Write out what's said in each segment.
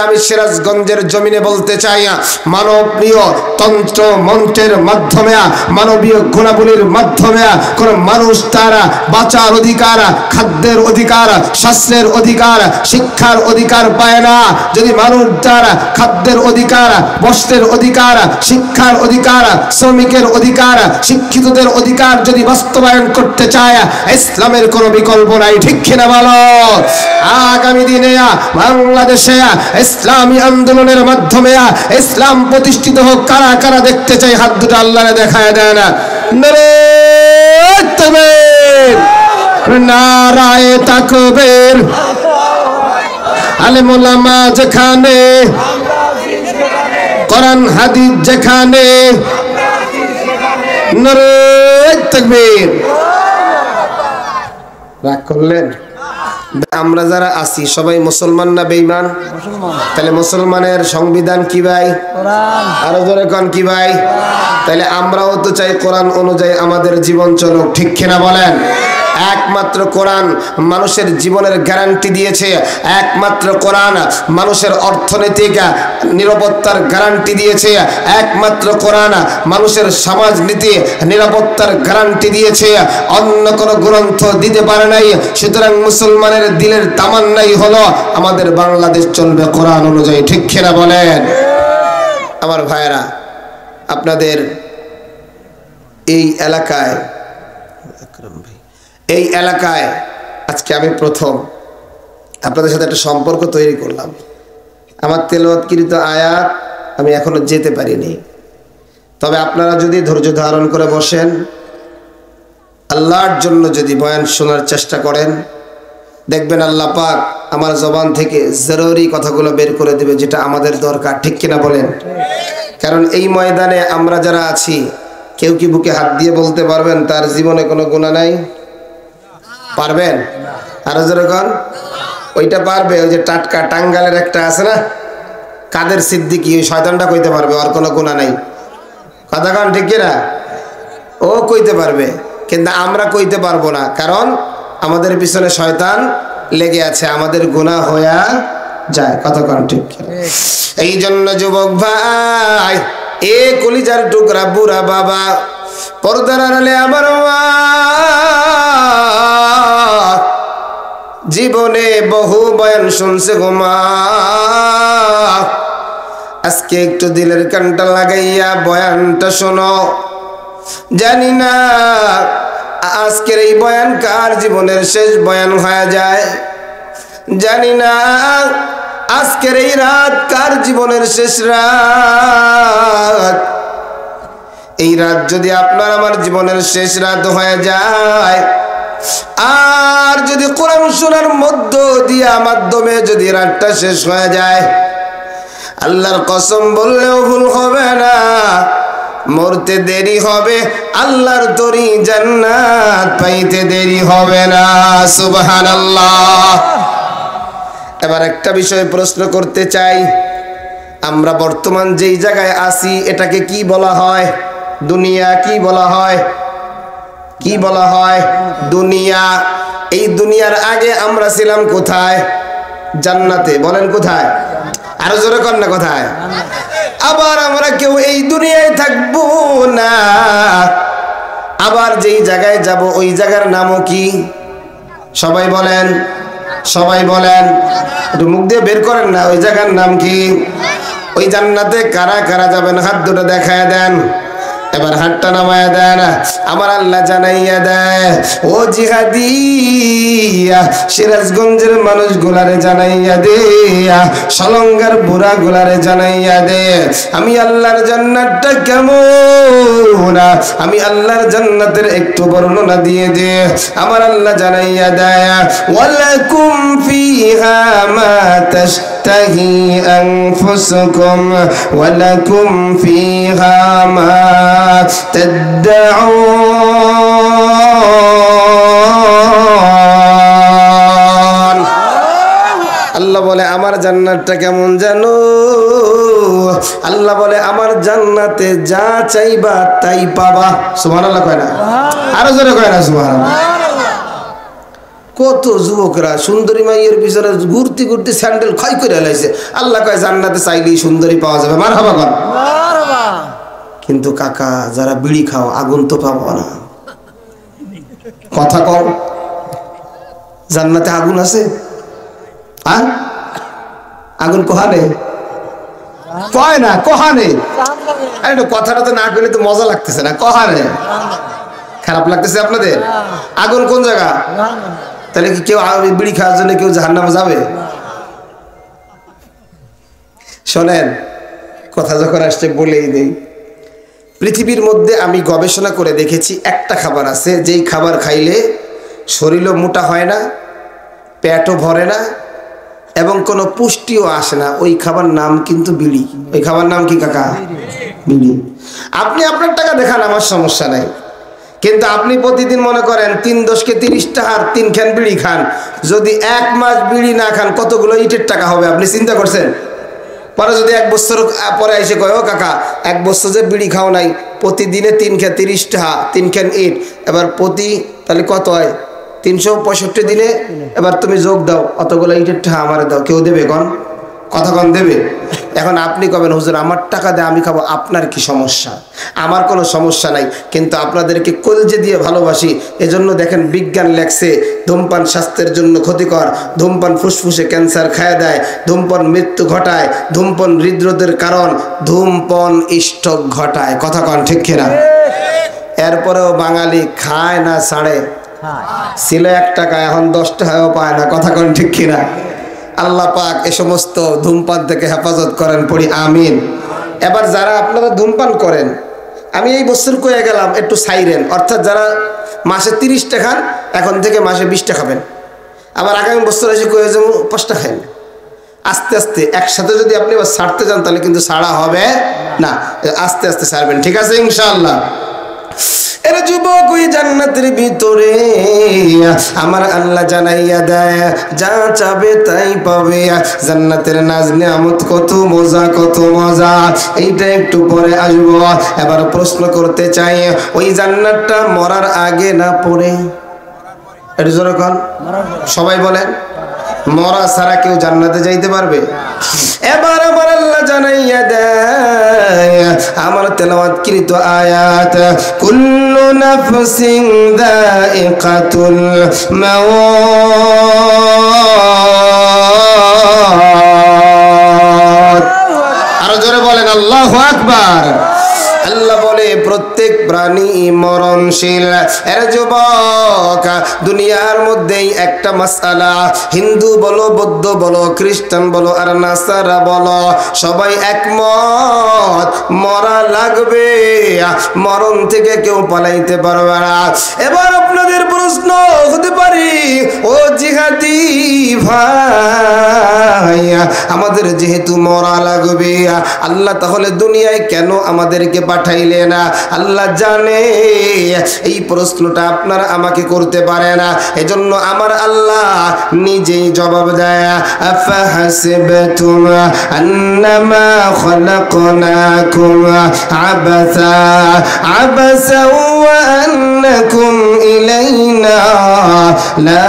আমি সিরাজগঞ্জের জমিনে বলতে চাই, মানবীয় তন্ত্র মন্ত্রের মাধ্যমে, মানবীয় গুণাবলীর মাধ্যমে কোন মানুষ তার বাঁচার অধিকার, খাদ্যের অধিকার, স্বাস্থ্যের অধিকার, শিক্ষার অধিকার পায় না। যদি মানুষ তার খাদ্যের অধিকার, বস্ত্রের অধিকার, শিক্ষার অধিকার, শ্রমিকের অধিকার, শিক্ষিতদের অধিকার যদি বাস্তবায়ন করতে চায়, ইসলামের কোনো বিকল্প নাই। ঠিক কিনা বলো? আগামী দিনে বাংলাদেশে ইসলামী আন্দোলনের মাধ্যমে ইসলাম প্রতিষ্ঠিত হোক। কারা কারা দেখতে চাই হাত দুটো আল্লাহরে দেখায় দেন। নারায়ে তাকবীর, নারায়ে তাকবীর। আলেম ওলামা যেখানে, কোরআন হাদিস যেখানে, নারায়ে তাকবীর। রাগ করলেন? আমরা যারা আছি সবাই মুসলমান না বেঈমান? তাহলে মুসলমানের সংবিধান কি ভাই? আরো জোরে কোন কি ভাই? তাহলে আমরাও তো চাই কোরআন অনুযায়ী আমাদের জীবন চলুক। ঠিক কিনা বলেন? একমাত্র কোরআন মানুষের জীবনের গ্যারান্টি দিয়েছে, একমাত্র কোরআন মানুষের অর্থনৈতিক নিরাপত্তার গ্যারান্টি দিয়েছে, একমাত্র কোরআন মানুষের সমাজনীতি নিরাপত্তার গ্যারান্টি দিয়েছে। অন্য কোনো গ্রন্থ দিতে পারে নাই। সুতরাং মুসলমানের দিলের তামান্নাই হলো আমাদের বাংলাদেশ চলবে কোরআন অনুযায়ী। ঠিক কিনা বলেন? আমার ভাইরা, আপনাদের এই এলাকায় আজকে আমি প্রথম আপনাদের সাথে একটা সম্পর্ক তৈরি করলাম। আমার তেলাওয়াতকৃত আয়াত আমি এখনো যেতে পারিনি, তবে আপনারা যদি ধৈর্য ধারণ করে বসেন, আল্লাহর জন্য যদি বয়ান শোনার চেষ্টা করেন, দেখবেন আল্লাহ পাক আমার জবান থেকে জরুরি কথাগুলো বের করে দেবে, যেটা আমাদের দরকার। ঠিক কিনা বলেন? কারণ এই ময়দানে আমরা যারা আছি, কেউ কি বুকে হাত দিয়ে বলতে পারবেন তার জীবনে কোনো গুনাহ নাই? পারবেন? আরো যেরকম ওইটা পারবে। ওই যে টাটকা টাঙ্গালের একটা আছে না, কাদের সিদ্দিকী, ওই শয়তানটা কইতে পারবে ওর কোনো গুনাহ নাই। কথা কান ঠিক কিনা? ও কইতে পারবে, কিন্তু আমরা কইতে পারবো না, কারণ আমাদের পিছনে শয়তান লেগে আছে, আমাদের গুনাহ হইয়া যায়। কথা কান ঠিক। এই জন্য যুবক ভাই, এ কলিজার টুকরা বুড়া বাবা, পর্দার আড়ালে আমার মা, জীবনে বহু বয়ান শুনছে গো মা, আজকে একটু দিলের কানটা লাগাইয়া বয়ানটা শোনো। জানি না আজকের এই বয়ান কার জীবনের শেষ বয়ান হয়ে যায়, জানি না আজকের এই রাত কার জীবনের শেষ রাত। এই রাত যদি আপনার আমার জীবনের শেষ রাত হয়ে যায়, আর যদি কোরআন শোনার মধ্য দিয়া মাধ্যমে যদি রাতটা শেষ হয়ে যায়, আল্লাহর কসম বললেও ভুল হবে না, মরতে দেরি হবে, আল্লাহর তরি জান্নাত পাইতে দেরি হবে না। সুবহানাল্লাহ। এবার একটা বিষয় প্রশ্ন করতে চাই, আমরা বর্তমান যেই জায়গায় আছি এটাকে কি বলা হয়? দুনিয়া। কি বলা হয়? কি বলা হয়? দুনিয়া। এই দুনিয়ার আগে আমরা ছিলাম কোথায়? জান্নাতে। বলেন কোথায়? আরো জোরে কর না, কোথায়? আবার আমরা কেউ এই দুনিয়ায় থাকবো না, আবার যেই জায়গায় যাব ওই জায়গার নামও কি? সবাই বলেন, সবাই বলেন, একটু মুখ দিয়ে বের করেন না, ওই জায়গার নাম কি? ওই জান্নাতে কারা কারা যাবেন হাত দুটো দেখায় দেন। এবার হাতটা নামায়া দেন। আমার আল্লাহ জানাইয়া দেয়, ও জিহাদি সিরাজগঞ্জের মানুষ গুলারে জানাইয়া দে, সলঙ্গার বুড়া গুলারে জানাইয়া দে, আমি আল্লাহর জান্নাতটা কেমন, আমি আল্লাহর জান্নাতের একটু বর্ণনা দিয়ে দে। আমার আল্লাহ জানাইয়া দেয়, ওয়ালাকুম ফিহা মা তাশতাহি আনফুসুকুম ওয়ালাকুম ফিহা মা তাদউন। আল্লাহ বলে আমার জান্নাতটা কেমন জানো? আল্লাহ বলে আমার জান্নাতে যা চাইবা তাই পাবা। সুবহানাল্লাহ কয় না? আরো জোরে কয় না সুবহানাল্লাহ? কত যুবকরা সুন্দরী মাইয়ের পিছনে ঘুরতে ঘুরতে স্যান্ডেল ক্ষয় করে লাইছে। আল্লাহ কয় জান্নাতে চাইলেই সুন্দরী পাওয়া যাবে, মারহাবা বল। কিন্তু কাকা যারা বিড়ি খাও আগুন তো পাবো না, কথা কও। জান্নাতে আগুন আছে? আর আগুন কোহানে কয় না, কোহানে কথাটা তো না করলে তো মজা লাগতেছে না, কোহানে খারাপ লাগতেছে আপনাদের? আগুন কোন জায়গা? তাহলে কি কেউ বিড়ি খাওয়ার জন্য কেউ জাহান্নামে যাবে? শোনেন, কথা যখন আসছে বলেই দেই। পৃথিবীর মধ্যে আমি গবেষণা করে দেখেছি একটা খাবার আছে যেই খাবার খাইলে শরীরও মোটা হয় না, পেটও ভরে না এবং কোনো পুষ্টিও আসে না। ওই খাবার নাম কিন্তু বিড়ি। ওই খাবার নাম কি কাকা? বিড়ি। আপনি আপনার টাকা দেখান, আমার সমস্যা নাই, কিন্তু আপনি প্রতিদিন মনে করেন 3 10 30 টাকার 3 খান বিড়ি খান, যদি 1 মাস বিড়ি না খান কতগুলো ইটের টাকা হবে আপনি চিন্তা করছেন? পরে যদি 1 বছর পরে এসে কয় ও কাকা 1 বছর যে বিড়ি খাও নাই, প্রতিদিনে 3 খান 30 টাকা 3 খান ইট, এবার প্রতি তাহলে কত হয়? 365 দিনে এবার তুমি যোগ দাও, অতগুলো ইটের টাকা আমারে দাও, কেউ দেবে? কন কথা কন দেবে? এখন আপনি কবেন হুজুর আমার টাকা দিয়ে আমি খাবো, আপনার কি সমস্যা? আমার কোনো সমস্যা নাই, কিন্তু আপনাদেরকে কলজে দিয়ে ভালোবাসি। এজন্য দেখেন বিজ্ঞান লেখছে ধূমপান স্বাস্থ্যের জন্য ক্ষতিকর, ধূমপান ফুসফুসে ক্যান্সার খায় দেয়, ধূমপান মৃত্যু ঘটায়, ধূমপান হৃদরোগের কারণ, ধূমপান স্ট্রোক ঘটায়। কথা কন ঠিক কিনা? এরপরেও বাঙালি খায় না ছাড়ে। ছিল 1 টাকা, এখন 10 টাকাও পায় না। কথা কন ঠিক কিনা? আল্লাহ পাক এ সমস্ত ধূমপান থেকে হেফাজত করেন, পড়ি আমিন। এবার যারা আপনারা ধূমপান করেন, আমি এই বছর কয়ে গেলাম একটু সাইরেন, অর্থাৎ যারা মাসে 30 টাকা খান এখন থেকে মাসে 20 টাকা খাবেন। আবার আগামী বছর এসে কয়ে যাবো 5 টাকা খান। আস্তে আস্তে একসাথে যদি আপনি এবার ছাড়তে যান তাহলে কিন্তু ছাড়া হবে না, আস্তে আস্তে ছাড়বেন, ঠিক আছে ইনশাআল্লাহ। এর যুবক ওই জান্নাতের ভিতরে আমার আল্লাহ জানাইয়া দেয় যা চাবে তাই পাবে। জান্নাতের নাজ নিয়ামত কত মজা, কত মজা, এইটা একটু পরে আসবো। এবার প্রশ্ন করতে চাই, ওই জান্নাতটা মরার আগে না পরে? এটা জোরে কোন, সবাই বলেন। মরা ছাড়া কেউ জান্নাতে যাইতে পারবে? এবার আমার আল্লাহ জানাইয়া দেয় আমার তেলাওয়াতকৃত আয়াত, কুল্লু নাফসিন যায়িকাতুল মাউত। আরো জোরে বলেন আল্লাহু আকবার। আল্লাহ বলে প্রত্যেক প্রাণী মরণশীল। এর যুবক, দুনিয়ার মধ্যেই একটা মাসআলা, হিন্দু বলো, বৌদ্ধ বলো, খ্রিস্টান বলো আর নাসারা বলো, সবাই একমত মরা লাগবে, মরণ থেকে কেউ পালাইতে পারবে না। এবার আপনাদের প্রশ্ন হতে পারে, ও জিহাদি ভাই, আমাদের যেহেতু মরা লাগবে, আল্লাহ তাহলে দুনিয়ায় কেন আমাদেরকে পাঠাইলে না? আল্লাহ জানে এই প্রশ্নটা আপনারা আমাকে করতে পারে না, এজন্য আমার আল্লাহ নিজেই জবাব দেয়, আফাহাসিবতুম আন্নামা খালাকনাকুম আবাসা আবাসা ওয়া আন্নাকুম ইলাইনা লা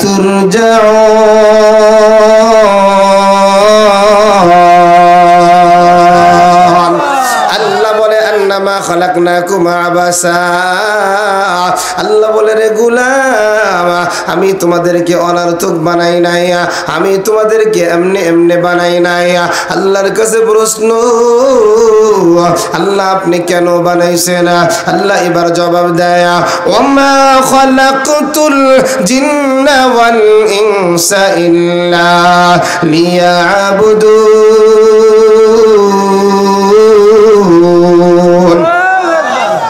তুরজাউন। আল্লাহ বলে আন্নামা খালাকনাকুম আবাসা, আল্লাহ বলে রে গোলাম, আমি তোমাদেরকে অনর্থক বানাই নাই, আমি তোমাদেরকে এমনি এমনি বানাই নাই। আল্লাহর কাছে প্রশ্ন, আল্লাহ আপনি কেন বানাইছেন? আল্লাহ এবার জবাব দেয়, ওমা খালাকতুল জিন্না ওয়াল ইনসা ইল্লা লিয়াবুদুন।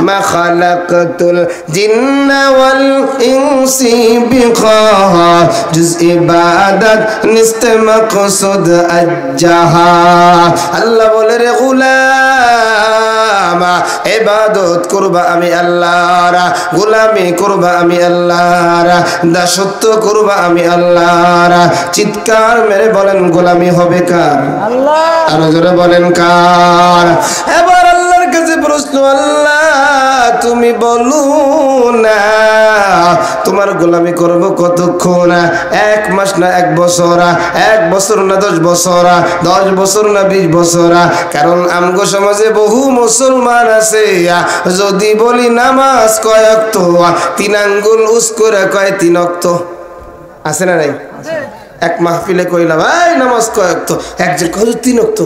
মা খালাকতুল জিন্না ওয়াল ইনসি বিখাহা জুজ ইবাদত নিস্তে মাকসুদ আজ্জাহা। আল্লাহ বলে রে গোলাম, ইবাদত করবা আমি আল্লাহর, গোলামি করবা আমি আল্লাহর, দাসত্ব করবা আমি আল্লাহর। চিৎকার মেরে বলেন গোলামি হবে কার? আল্লাহ। আরো জোরে বলেন কার? এবার আল্লাহর কাছে প্রশ্ন, আল্লাহ তুমি বলো না তোমার গোলামি করব কতক্ষণ 1 মাস না 1 বছর 1 বছর না 10 বছর 10 বছর না 20 বছর কারণ আমগো সমাজে বহু মুসলমান আছে যদি বলি নামাজ কয় ওয়াক্ত 3 আঙ্গুল উস করে কয় 3 ওয়াক্ত আছে না নাই এক মাহফিলে কইলাম এই নামাজ কয় ওয়াক্ত একজন কয় 3 ওয়াক্ত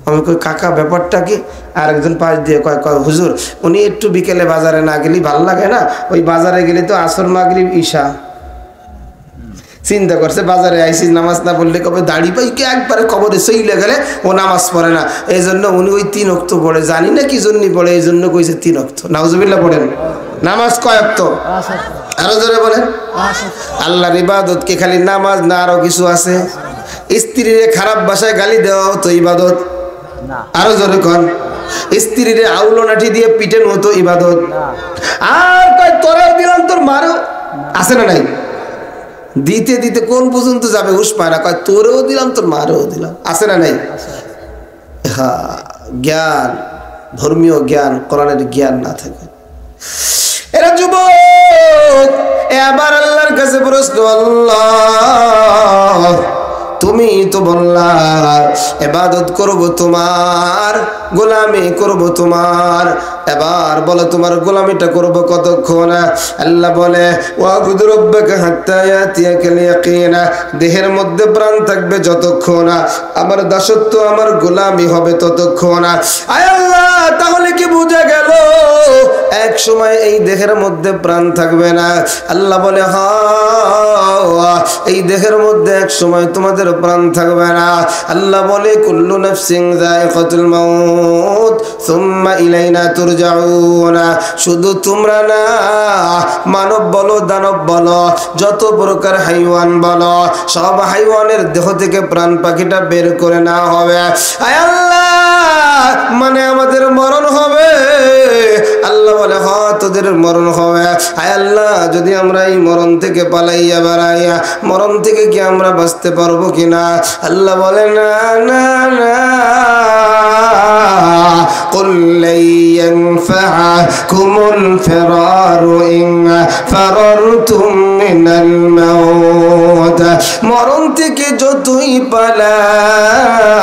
আমি কই কাকা ব্যাপারটা কি আর একজন পাশ দিয়ে কয় কয় হুজুর উনি একটু বিকেলে বাজারে না গেলি ভালো লাগে না ওই বাজারে গেলে তো আসর মাগরিব ঈশা চিন্তা করছে বাজারে আইসি নামাজ না পড়লে কবে দাড়ি পাই কি একবারে কবরে সইলে গেলে ও নামাজ পড়ে না এই জন্য উনি ওই 3 ওয়াক্ত পড়ে জানি না কি জন্য পড়ে এই জন্য কইছে 3 ওয়াক্ত নাউজুবিল্লাহ পড়েন নামাজ কয় ওয়াক্ত আরো জোরে বলেন আল্লাহর ইবাদত কি খালি নামাজ না আরো কিছু আছে স্ত্রীরে খারাপ ভাষায় গালি দেওয়া তো ইবাদত না আরো জোরে কোন স্ত্রীরে আউলো লাঠি দিয়ে পিটেন হতো ইবাদত আর কয় তোরাও দিলাম তোর মারো আছে না নাই দিতে দিতে কোন পর্যন্ত যাবে হুশ পায় না কয় তোরেও দিলাম তোর মারেও দিলাম আছে না নাই হ্যাঁ জ্ঞান ধর্মীয় জ্ঞান কোরআনের জ্ঞান না থাকে এরা যুবক এবার আল্লাহর কাছে প্রশ্ন আল্লাহ তুমি তো বললা ইবাদত করব তোমার গোলামি করব তোমার এবার বলো তোমার গোলামিটা করব কতক্ষণ আল্লাহ বলে ওয়াবুদ রাব্বাকা হাত্তা ইয়াতিয়াকাল ইয়াকিন দেহের মধ্যে প্রাণ থাকবে যতক্ষণ আমার দাসত্ব আমার গোলামি হবে ততক্ষণ আয় আল্লাহ তাহলে কি বুঝা গেল এক সময় এই দেহের মধ্যে প্রাণ থাকবে না আল্লাহ বলে হ্যাঁ এই দেহের মধ্যে এক সময় তোমাদের প্রাণ থাকবে না আল্লাহ বলে কুল্লু নাফসিন যায়িকাতুল মাউত সুম্মা ইলাইনা তুরজাউন শুধু তোমরা না মানব বলো দানব বলো যত প্রকার হাইওয়ান বলো সব হাইওয়ানের দেহ থেকে প্রাণ পাখিটা বের করে নেওয়া হবে আয় আল্লাহ মানে আমাদের মরণ হবে আল্লাহ বলে হ্যাঁ তোদের মরণ হবে আয় আল্লাহ যদি আমরা এই মরণ থেকে পালাইয়া বেড়াইয়া মরণ থেকে কি আমরা বাঁচতে পারবো কিনা আল্লাহ বলে না না না قل لن ينفعكم الفرار إن فررتم من الموت মরণ থেকে যতই পালাও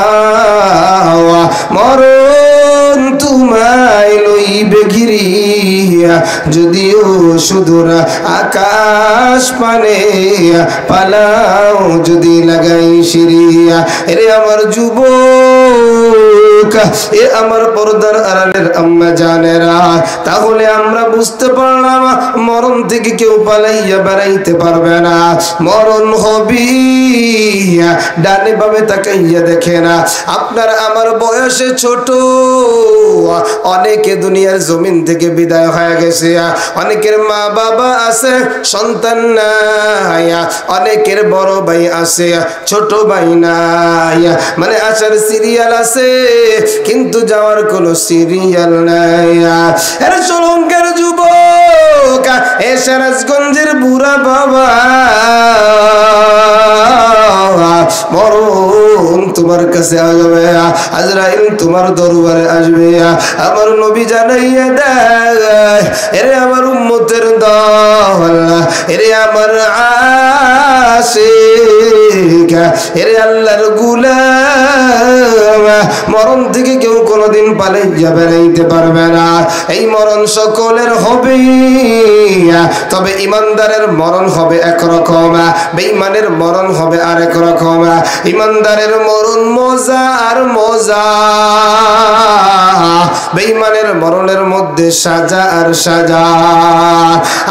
মরণ তোমায় লইবে ঘিরিয়া যদিও সুদূর আকাশ পানে পালাও যদি লাগাই সিরিয়া রে আমার যুবক এ আমার পর্দার আড়ালের আম্মা জানেরা তাহলে আমরা বুঝতে পারলাম মরণ থেকে কেউ পালাইয়া বেড়াইতে পারবে না মরণ হবি ডানে বামে তাকাইয়া দেখে না আপনার আমার বয়সে ছোট অনেকে দুনিয়ার জমিন থেকে বিদায় হয়ে গেছে অনেকের মা বাবা আছে সন্তান নাই অনেকের বড় ভাই আছে ছোট ভাই নাই মানে আসার সিরিয়াল আছে কিন্তু যাওয়ার কোনো সিরিয়াল নাই এর চলঙ্কের যুবক এ সিরাজগঞ্জের বুড়া বাবা মরণ তোমার কাছে আসবে আজরাইল তোমার দরবারে আসবে আমার নবী জানাইয়া দেয় এরে আমার উম্মতের দল এরে আমার আশিক এরে আল্লাহর গোলাম মরণ থেকে কেউ কোনোদিন পালাইয়া বেড়াইতে পারবে না এই মরণ সকলের হবে তবে ইমানদারের মরণ হবে একরকম বেঈমানের মরণ হবে আরেক রকম ইমানদারের মরণ মজা আর মজা বেঈমানের মরণের মধ্যে সাজা আর সাজা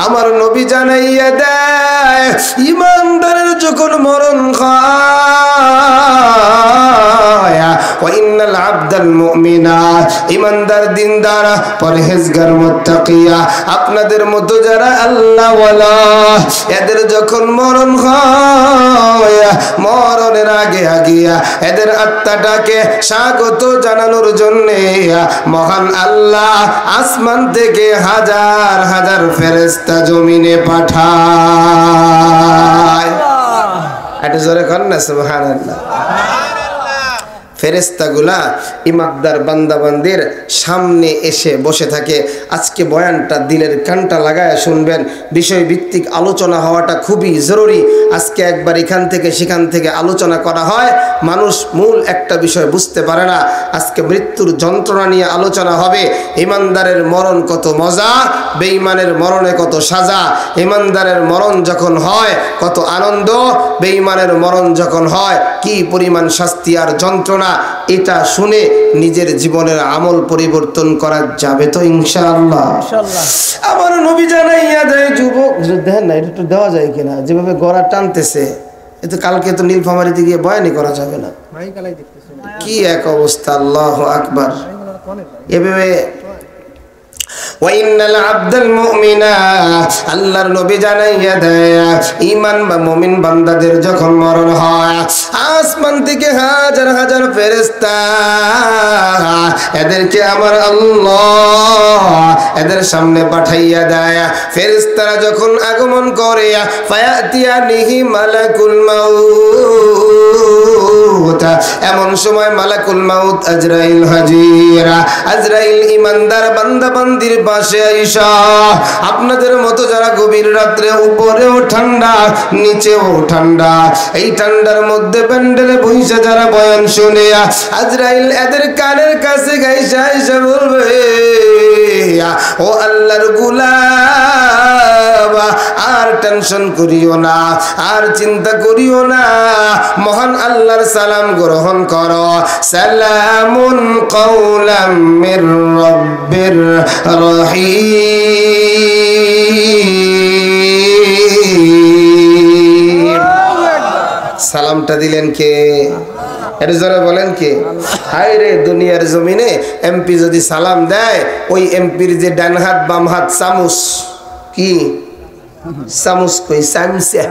আমার নবী জানাইয়া দেয় ইমানদারের যখন মরণ হয় ওয়াইন্নাল আবদাল মুমিনা ইমানদার দিনদার পরহেজগার মুত্তাকিয়া আপনাদের মতো যারা আল্লাহ ওয়ালা এদের যখন মরণ হয় মরণের আগে আগিয়া এদের আত্মাটাকে স্বাগত জানানোর জন্য মহান আল্লাহ আসমান থেকে হাজার হাজার ফেরেশতা জমিনে পাঠায় এটা জোরে কর না সুবহানাল্লাহ ফেরেশতাগুলা ইমানদার বান্দাবান্দির সামনে এসে বসে থাকে। আজকে বয়ানটা দিলের কানটা লাগায় শুনবেন, বিষয়ভিত্তিক আলোচনা হওয়াটা খুবই জরুরি। আজকে একবার এখান থেকে সেখান থেকে আলোচনা করা হয়, মানুষ মূল একটা বিষয় বুঝতে পারে না। আজকে মৃত্যুর যন্ত্রণা নিয়ে আলোচনা হবে। ইমানদারের মরণ কত মজা, বেঈমানের মরণে কত সাজা। ইমানদারের মরণ যখন হয় কত আনন্দ, বেঈমানের মরণ যখন হয় কি পরিমাণ শাস্তি আর যন্ত্রণা। এটা শুনে নিজের জীবনের আমল পরিবর্তন করা যাবে তো ইনশাআল্লাহ। আমার নবী জানাইয়া দেয়, যুবক দেখেন না এটা একটু দেওয়া যায় কিনা, যেভাবে গড়া টানতেছে, এ তো কালকে তো নীলফামারীতে গিয়ে বয়ানই করা যাবে না, কি এক অবস্থা। আল্লাহু আকবার। এভাবে ওয়াইনাল আবদাল মুমিনা, আল্লাহর নবী জানাইয়া দেয় ঈমান বা মুমিন বান্দাদের যখন মরণ হয়, আসমান থেকে হাজার হাজার ফেরেশতা এদেরকে আমার আল্লাহ এদের সামনে পাঠাইয়া দেয়। ফেরেশতারা যখন আগমন করে, ফায়াতিয়ানিহি মালাকুল মাউত, এমন সময় মালাকুল মাউত আজরাইল হাজির। আজরাইল ইমানদার বান্দা বান্দির পাশে আইসা, আপনাদের মতো যারা গভীর রাত্রে উপরেও ঠান্ডা নিচেও ঠান্ডা, এই ঠান্ডার মধ্যে প্যান্ডেলে বইসা যারা বয়ান শুনে, আজরাইল এদের কানের কাছে গাইসা আইসা বলবে, ও আল্লাহর গোলাম, আর টেনশন করিও না, আর চিন্তা করিও না, মহান আল্লাহর সালাম গ্রহণ করো। সালামুন কাওলাম মির রাব্বির রহিম। সালামটা দিলেন কে? এর জোরে বলেন কে? হায় রে, দুনিয়ার জমিনে এমপি যদি সালাম দেয়, ওই এমপির যে ডান হাত বাম হাত চামচ, কি চামচ কই চামচা,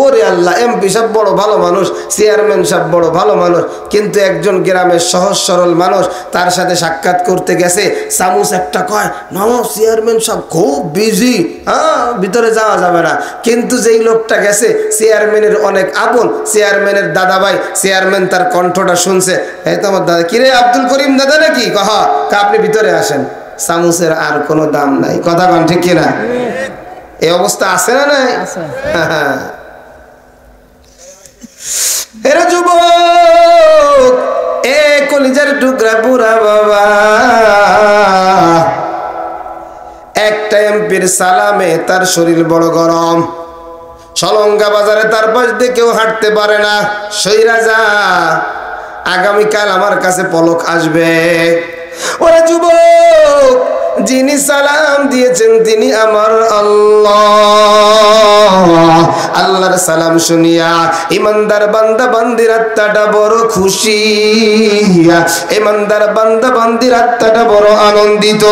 ওরে আল্লাহ, এমপি সব বড় ভালো মানুষ, চেয়ারম্যান সব বড় ভালো মানুষ, কিন্তু একজন গ্রামের সহজ সরল মানুষ তার সাথে সাক্ষাৎ করতে গেছে, চামচ একটা কয়, না চেয়ারম্যান সব খুব বিজি, হ্যাঁ ভিতরে যাওয়া যাবে না। কিন্তু যেই লোকটা গেছে চেয়ারম্যানের অনেক আপন, চেয়ারম্যানের দাদা ভাই, চেয়ারম্যান তার কণ্ঠটা শুনছে, এই তো আমার দাদা, কিরে আব্দুল করিম দাদা নাকি, কহ আপনি ভিতরে আসেন। চামচের আর কোনো দাম নাই, কথা কন ঠিক কিনা? এই অবস্থা আছে না নাই? এরা যুবক, এ কলিজার টুকরা পুরা বাবা, একটা এমপির সালামে তার শরীর বড় গরম, সলঙ্গা বাজারে তার পাশ দিয়ে কেউ হাঁটতে পারে না, সইরা যা, আগামীকাল আমার কাছে পলক আসবে। ওরা যুবক, যিনি সালাম দিয়েছেন তিনি আমার আল্লাহ। আল্লাহর সালাম শুনিয়া ইমানদার বান্দা বান্দির আত্মাটা বড় খুশি, ইমানদার বান্দা বান্দির আত্মাটা বড় আনন্দিত।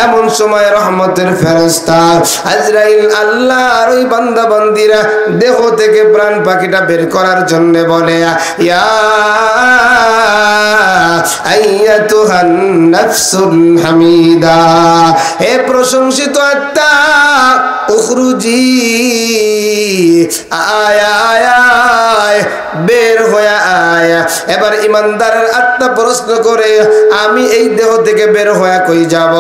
এমন সময় রহমতের ফেরেশতা আজরাইল আল্লাহর ওই বান্দা বান্দিরা দেহ থেকে প্রাণ পাখিটা বের করার জন্য বলে, ইয়া আইয়াতুহান নাফসুল হামিদা, হে প্রশংসিত আত্মা, উখরুজি, আয় আয় আয়, বের হয়ে আয়। এবার ইমানদারের আত্মা প্রশ্ন করে, আমি এই দেহ থেকে বের হয়ে কই যাব?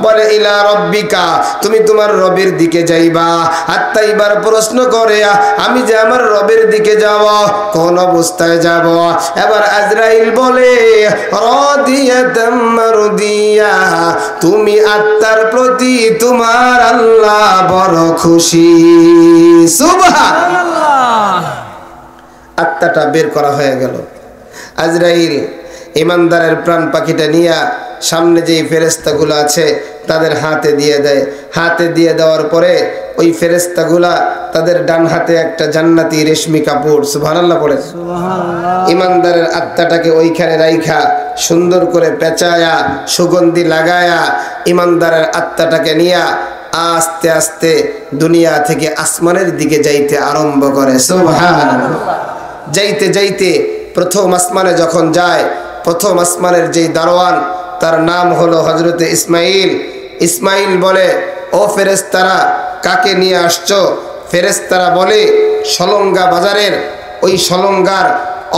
বলে, ইলা রব্বিকা, তুমি তোমার রবের দিকে যাইবা। আত্মা এবার প্রশ্ন করে, আমি যে আমার রবের দিকে যাব, কোন অবস্থায় যাব? এবার আজরাইল বলে, রাদিয়াতাম মারদিয়া, তুমি আত্মার প্রতি তোমার আল্লাহ বড় খুশি। সুবহানাল্লাহ। আত্মাটা বের করা হয়ে গেল। আজরাইল ইমানদারের প্রাণ পাখিটা নিয়ে সামনে যেই ফেরেশতাগুলো আছে তাদের হাতে দিয়ে দেয়। হাতে দিয়ে দেওয়ার পরে ওই ফেরেশতাগুলা তাদের ডান হাতে একটা জান্নাতি রেশমি কাপড়, সুবহানাল্লাহ পড়ে, ইমানদারের আত্মাটাকে ওইখানে রাইখা সুন্দর করে পেঁচায়া সুগন্ধি লাগায়া ইমানদারের আত্মাটাকে নিয়ে আস্তে আস্তে দুনিয়া থেকে আসমানের দিকে যাইতে আরম্ভ করে। সুবহানাল্লাহ। যাইতে যাইতে প্রথম আসমানে যখন যায়, প্রথম আসমানের যেই দারোয়ান তার নাম হলো হযরতে ইসমাইল। ইসমাইল বলে, ও ফেরেশতারা, কাকে নিয়ে আসছো? ফেরেশতারা বলে, সলঙ্গা বাজারের ওই সলঙ্গার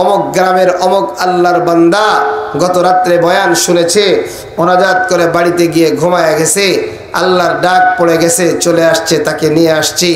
অমুক গ্রামের অমুক আল্লাহর বান্দা গত রাত্রে বয়ান শুনেছে, মোনাজাত করে বাড়িতে গিয়ে ঘুমায় গেছে, আল্লাহর ডাক পড়ে গেছে, চলে আসছে, তাকে নিয়ে আসছি,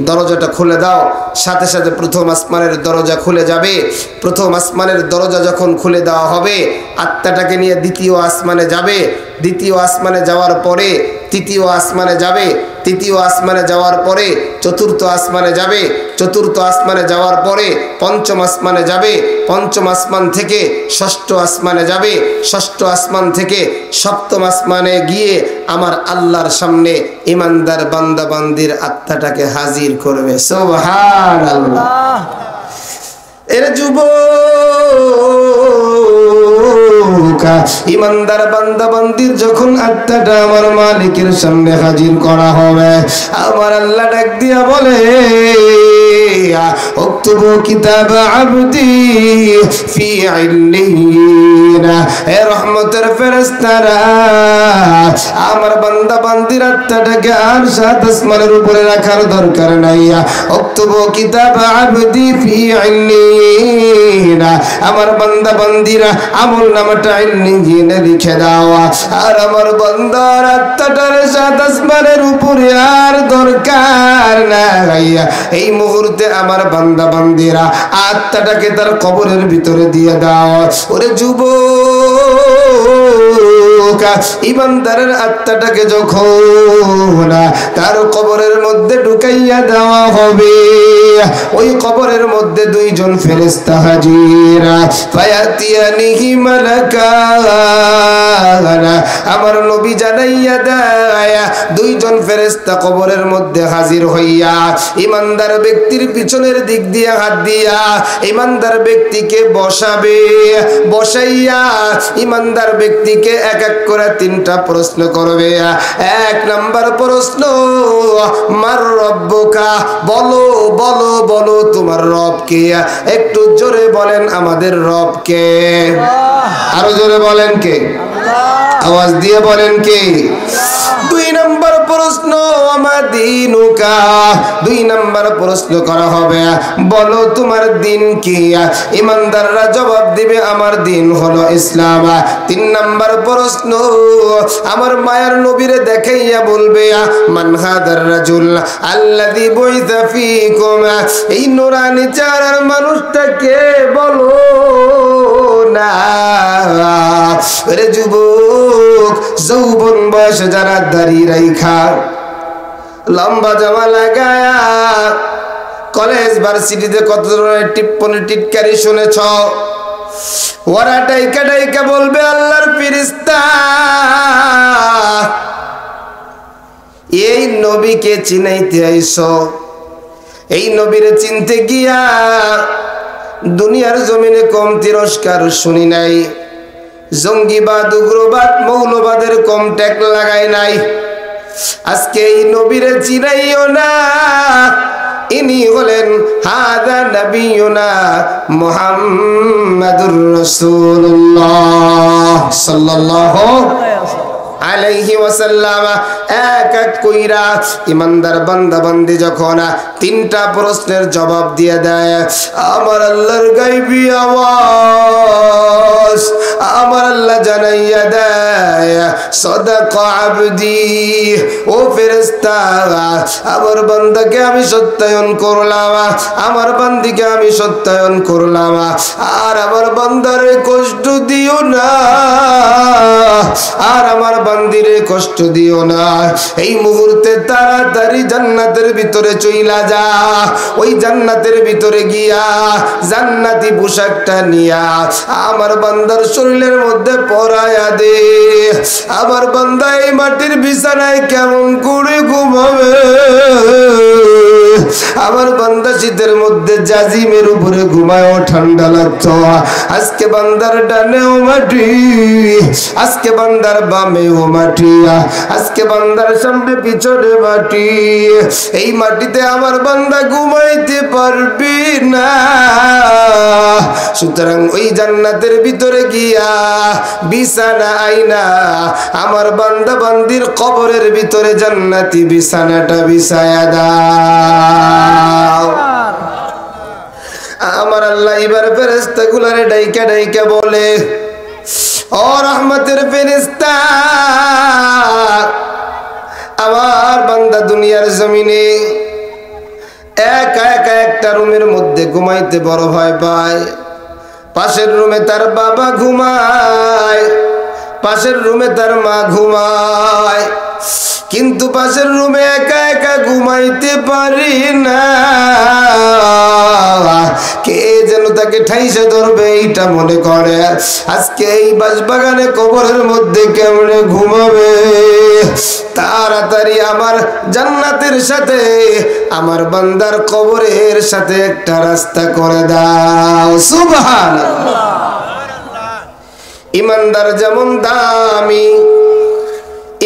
দরজাটা খুলে দাও। সাথে সাথে প্রথম আসমানের দরজা খুলে যাবে। প্রথম আসমানের দরজা যখন খুলে দেওয়া হবে, আত্মাটাকে নিয়ে দ্বিতীয় আসমানে যাবে। দ্বিতীয় আসমানে যাওয়ার পরে তৃতীয় আসমানে যাবে। তৃতীয় আসমানে যাওয়ার পরে চতুর্থ আসমানে যাবে। চতুর্থ আসমানে যাওয়ার পরে পঞ্চম আসমানে যাবে। পঞ্চম আসমান থেকে ষষ্ঠ আসমানে যাবে। ষষ্ঠ আসমান থেকে সপ্তম আসমানে গিয়ে আমার আল্লাহর সামনে ইমানদার বান্দা বান্দির আত্মাটাকে হাজির করবে। সুবহানাল্লাহ। এর যুবক, ইমানদার বান্দা বান্দির যখন আত্মাটা আমার মালিকের সামনে হাজির করা হবে, আমার আল্লাহ ডাক দিয়া বলে, উকতুবু কিতাব আবদি ফি ইল্লিয়িন। হে রহমতের ফেরেশতারা, আমার বান্দা বান্দির আত্মাটাকে আর সাত আসমানের উপরে রাখার দরকার নাই। উকতুবু কিতাব আবদি ফি ইল্লিয়িন, আমার বান্দা বান্দিরা আমল নামাটা ইল্লিয়িনে লিখে দাও। আর আমার বান্দার আত্মাটার সাত আসমানের উপরে আর দরকার নাই। এই মুহূর্তে আমার বান্দা বান্দিরা আত্মাটাকে তার কবরের ভিতরে দিয়ে দাও। ওরে যুবক, ইমানদারের আত্মাটাকে যখন তার কবরের মধ্যে ঢুকাইয়া দেওয়া হবে, ওই কবরের মধ্যে দুইজন ফেরেশতা হাজির। ফায়াতিয়ানিহি মালাকান, আমার নবী জানাইয়া দেয়, দুইজন ফেরেশতা কবরের মধ্যে হাজির হইয়া ইমানদার ব্যক্তির পিছনের দিক দিয়ে হাত দিয়া ইমানদার ব্যক্তিকে বসাবে। বসাইয়া ইমানদার ব্যক্তিকে এক এক করে তিনটা প্রশ্ন করবে। এক নাম্বার প্রশ্ন, মার রব্বুকা, বলো বলো বলো তোমার রব কে? একটু জোরে বলেন, আমাদের রব কে? আরো জোরে বলেন কে? আওয়াজ দিয়ে বলেন কে? দুই নম্বর প্রশ্ন, আমার দিনুকা, দুই নম্বর প্রশ্ন করা হবে, বলো তোমার দিন কি? ইমানদাররা জবাব দিবে, আমার দিন হলো ইসলাম। তিন নম্বর প্রশ্ন, আমার মায়ার নবীরে দেখাইয়া বলবে, মান হাদার রাজুল আল্লাযী বুইসা ফীকুম, এই নূরানি চেহারার মানুষটাকে বলো না। রে যুবক, যৌবন বয়সে যারা দাড়ি রাইখা লম্বা জামা লাগায়া কলেজ ভার্সিটিতে কত ধরনের টিপ্পনি টিটকারি শুনেছ, ওরা ডাইকা ডাইকা বলবে, আল্লাহর ফেরেশতা, এই নবীকে চিনাইতে আইছো? এই নবীরে চিনতে গিয়া দুনিয়ার জমিনে কম তিরস্কার শুনি নাই, জঙ্গিবাদ উগ্রবাদ মৌলবাদের কম ট্যাগ লাগাই নাই। আজকে এই নবীরে চিনাইও না, ইনি হলেন হাদা নবিয়ুনা মুহাম্মাদুর রাসূলুল্লাহ সাল্লাল্লাহু আলাইহি ওয়াসাল্লাম। এক এক কইরা ইমানদার বান্দা বান্দি যখন তিনটা প্রশ্নের জবাব দিয়ে দেয়, আমার আল্লাহর গায়বী আওয়াজ, আমার আল্লাহ জানাইয়া দেয়, সাদাকা আবদি, ও ফেরেশতা, আমার বান্দাকে আমি সত্যায়ন করলাম, আমার বান্দিকে আমি সত্যায়ন করলাম, আর আমার বান্দারে কষ্ট দিও না, আর আমার বান্দিরে কষ্ট দিও না। এই মুহূর্তে তাড়াতাড়ি জান্নাতের ভিতরে চইলা যা, ওই জান্নাতের ভিতরে গিয়া জান্নাতি পোশাকটা নিয়া আমার বান্দার শরীরের মধ্যে পরায়া দে। আমার বান্দা এই মাটির বিছানায় কেমন করে ঘুমাবে? আমার বান্দা শীতের মধ্যে জাজিমের উপরে ঘুমায়, ঠান্ডা লাগতো। আজকে বান্দার ডানেও মাটি, আজকে বান্দার বামেও মাটি, আজকে বান্দার সামনে পিছনে মাটি। এই মাটিতে আমার বান্দা ঘুমাইতে পারবি না। সুতরাং ওই জান্নাতের ভিতরে গিয়া বিছানা আইনা আমার বান্দা বান্দির কবরের ভিতরে জান্নাতি বিছানাটা বিছায়া দাও। আমার আল্লাহ এবার ফেরেশতাগুলারে ডাইকা ডাইকা বলে, ও রহমতের ফেরেশতা, আমার বান্দা দুনিয়ার জমিনে একা একা একটা রুমের মধ্যে ঘুমাইতে বড় ভয় পায়। পাশের রুমে তার বাবা ঘুমায়, পাশের রুমে তার মা ঘুমায়, কিন্তু পাশের রুমে একা একা ঘুমাইতে পারি না। কে যেন তাকে ঠাইসে ধরবে এইটা মনে করে। আজকে এই বাঁশবাগানে কবরের মধ্যে কেমনে ঘুমাবে? তাড়াতাড়ি আমার জান্নাতের সাথে আমার বান্দার কবরের সাথে একটা রাস্তা করে দাও। সুবহানাল্লাহ। ইমানদার যেমন দামি,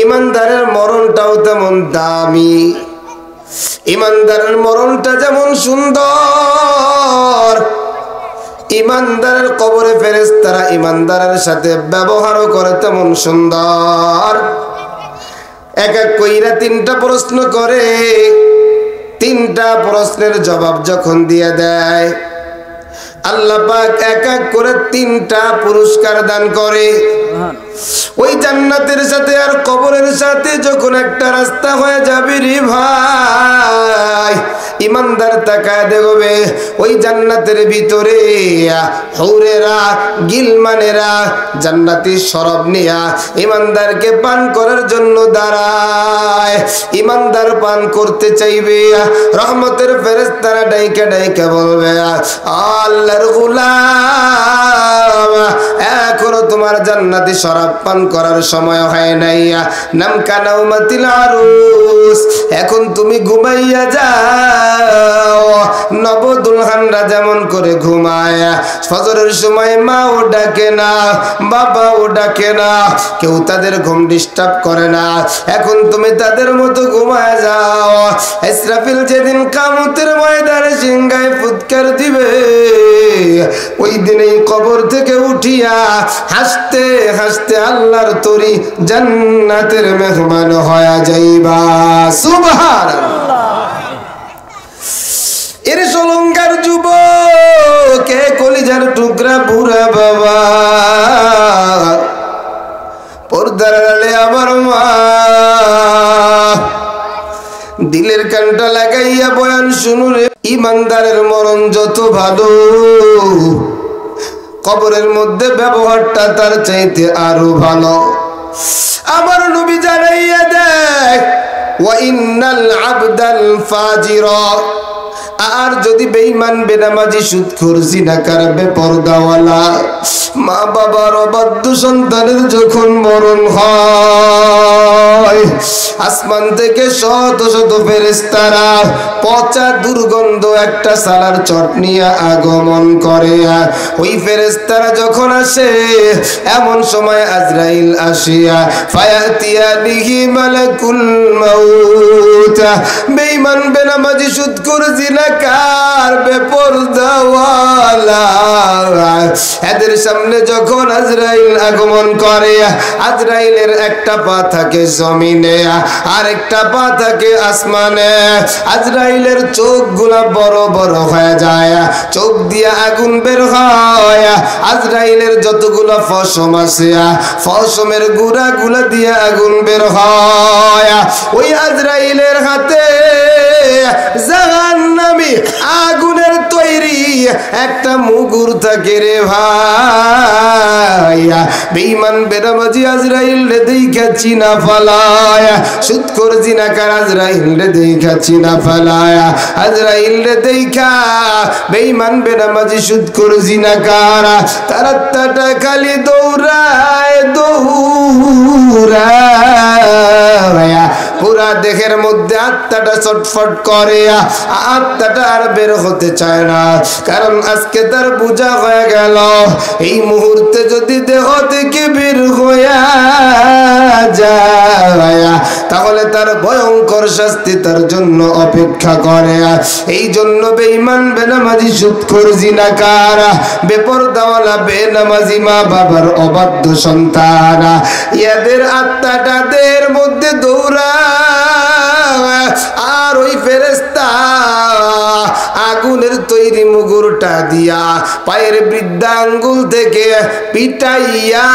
ইমানদারের মরণটাও তেমন দামি। ইমানদারের মরণটা যেমন সুন্দর, ইমানদারের কবরে ফেরেশতারা ইমানদারের সাথে ব্যবহারও করে তেমন সুন্দর। এক এক কইরা তিনটা প্রশ্ন করে, তিনটা প্রশ্নের জবাব যখন দিয়ে দেয়, আল্লাহ পাক এক এক করে তিনটা পুরস্কার দান করে। ওই জান্নাতের সাথে আর কবরের সাথে যখন একটা রাস্তা হয়ে যাবে রে ভাই, ইমানদার তাকায় দেখবে ওই জান্নাতের ভিতরে হুরেরা গিলমানেরা জান্নাতি শরাব নিয়া ইমানদারকে পান করার জন্য দাঁড়ায়। ইমানদার পান করতে চাইবে, রহমতের ফেরেশতারা ডাইকা ডাইকা বলবে, আল্লাহর গোলাম, এখনো তোমার জান্নাতি শরাব পান করার সময় হয় নাই। নাম কানাউমাতিল আরুস, এখন তুমি ঘুমাইয়া যাও। নবদুলহানরা যেমন করে ঘুমায়, ফজরের সময় মাও ডাকে না, বাবাও ডাকে না, কেউ তাদের ঘুম ডিস্টার্ব করে না, এখন তুমি তাদের মতো ঘুমায় যাও। ইসরাফিল যেদিন কিয়ামতের ময়দানে সিংহায় ফুৎকার দিবে, ওই দিনেই কবর থেকে উঠিয়া হাসতে হাসতে আল্লাহর তরি জান্নাতের মেহমান হয়ে যাইবা। সুবহানাল্লাহ। এর সলঙ্গার যুবক, কে কলিজার টুকরা বুড়া বাবা, পর্দার আড়ালে আমার মা, দিলের কানটা লাগাইয়া বয়ান শুনুরে। ইমানদারের মরণ যত ভালো, কবরের মধ্যে ব্যবহারটা তার চাইতে আরো ভালো। আমার নবী জানাইয়া দেয়, ওয়া ইন্নাল আবদাল ফাজিরা, আর যদি বেঈমান বেনামাজি সুদখোর জিনাকার বেপরদাওয়ালা মা বাবার অবাধ্য সন্তানের যখন মরণ হয়, আসমান থেকে শত শত ফেরেশতারা পচা দুর্গন্ধ একটা সালার চট নিয়ে আগমন করে। ওই ফেরেশতারা যখন আসে, এমন সময় আজরাইল আসিয়া ফায়াতিয়া বিহি মালাকুল মাউত, বেঈমান বেনামাজি সুদখোর জিনাকার বেপরদাওয়ালা এদের সামনে যখন আজরাইল আগমন করে, আজরাইলের একটা পা থাকে জমিনে আর একটা পা থাকে আসমানে। আজরাইলের চোখগুলা বড় বড় হয়ে যায়, চোখ দিয়ে আগুন বের হয়। আজরাইলের যতগুলো ফসম আছে, ফসমের গুড়াগুলা দিয়ে আগুন বের হয়। ওই আজরাইলের হাতে জাহান্নামী আগুনের তৈরি একটা মুগুর থাকে রে ভাই। বেঈমান বেনামাজি আজরাইল রে দেখা চিনা ফালায়, সুদখোর জিনাকার আজরাইল রে দেখা চিনা ফালায়। আজরাইল রে দেখা বেঈমান বেনামাজি সুদখোর জিনাকার তার আত্মাটা খালি দৌড়ায় দৌড়ায়, পুরা দেহের মধ্যে আত্মাটা ছটফট করে, আত্মাটা আর বের হতে চায় না। কারণ আজকে তার বোঝা হয়ে গেল, এই মুহূর্তে যদি দেহ থেকে বের হইয়া যায় তাহলে তার ভয়ঙ্কর শাস্তি তার জন্য অপেক্ষা করে। এই জন্য বেঈমান বেনামাজি সুদখোর জিনাকার বেপরদাওয়ালা বেনামাজি মা বাবার অবাধ্য সন্তান, ইয়াদের আত্মাটা দেহের মধ্যে দৌড়া। আর ওই ফেরেশতা আগুনের তৈরি মুগুরটা দিয়া পায়ের বৃদ্ধা আঙ্গুল থেকে পিটাইয়া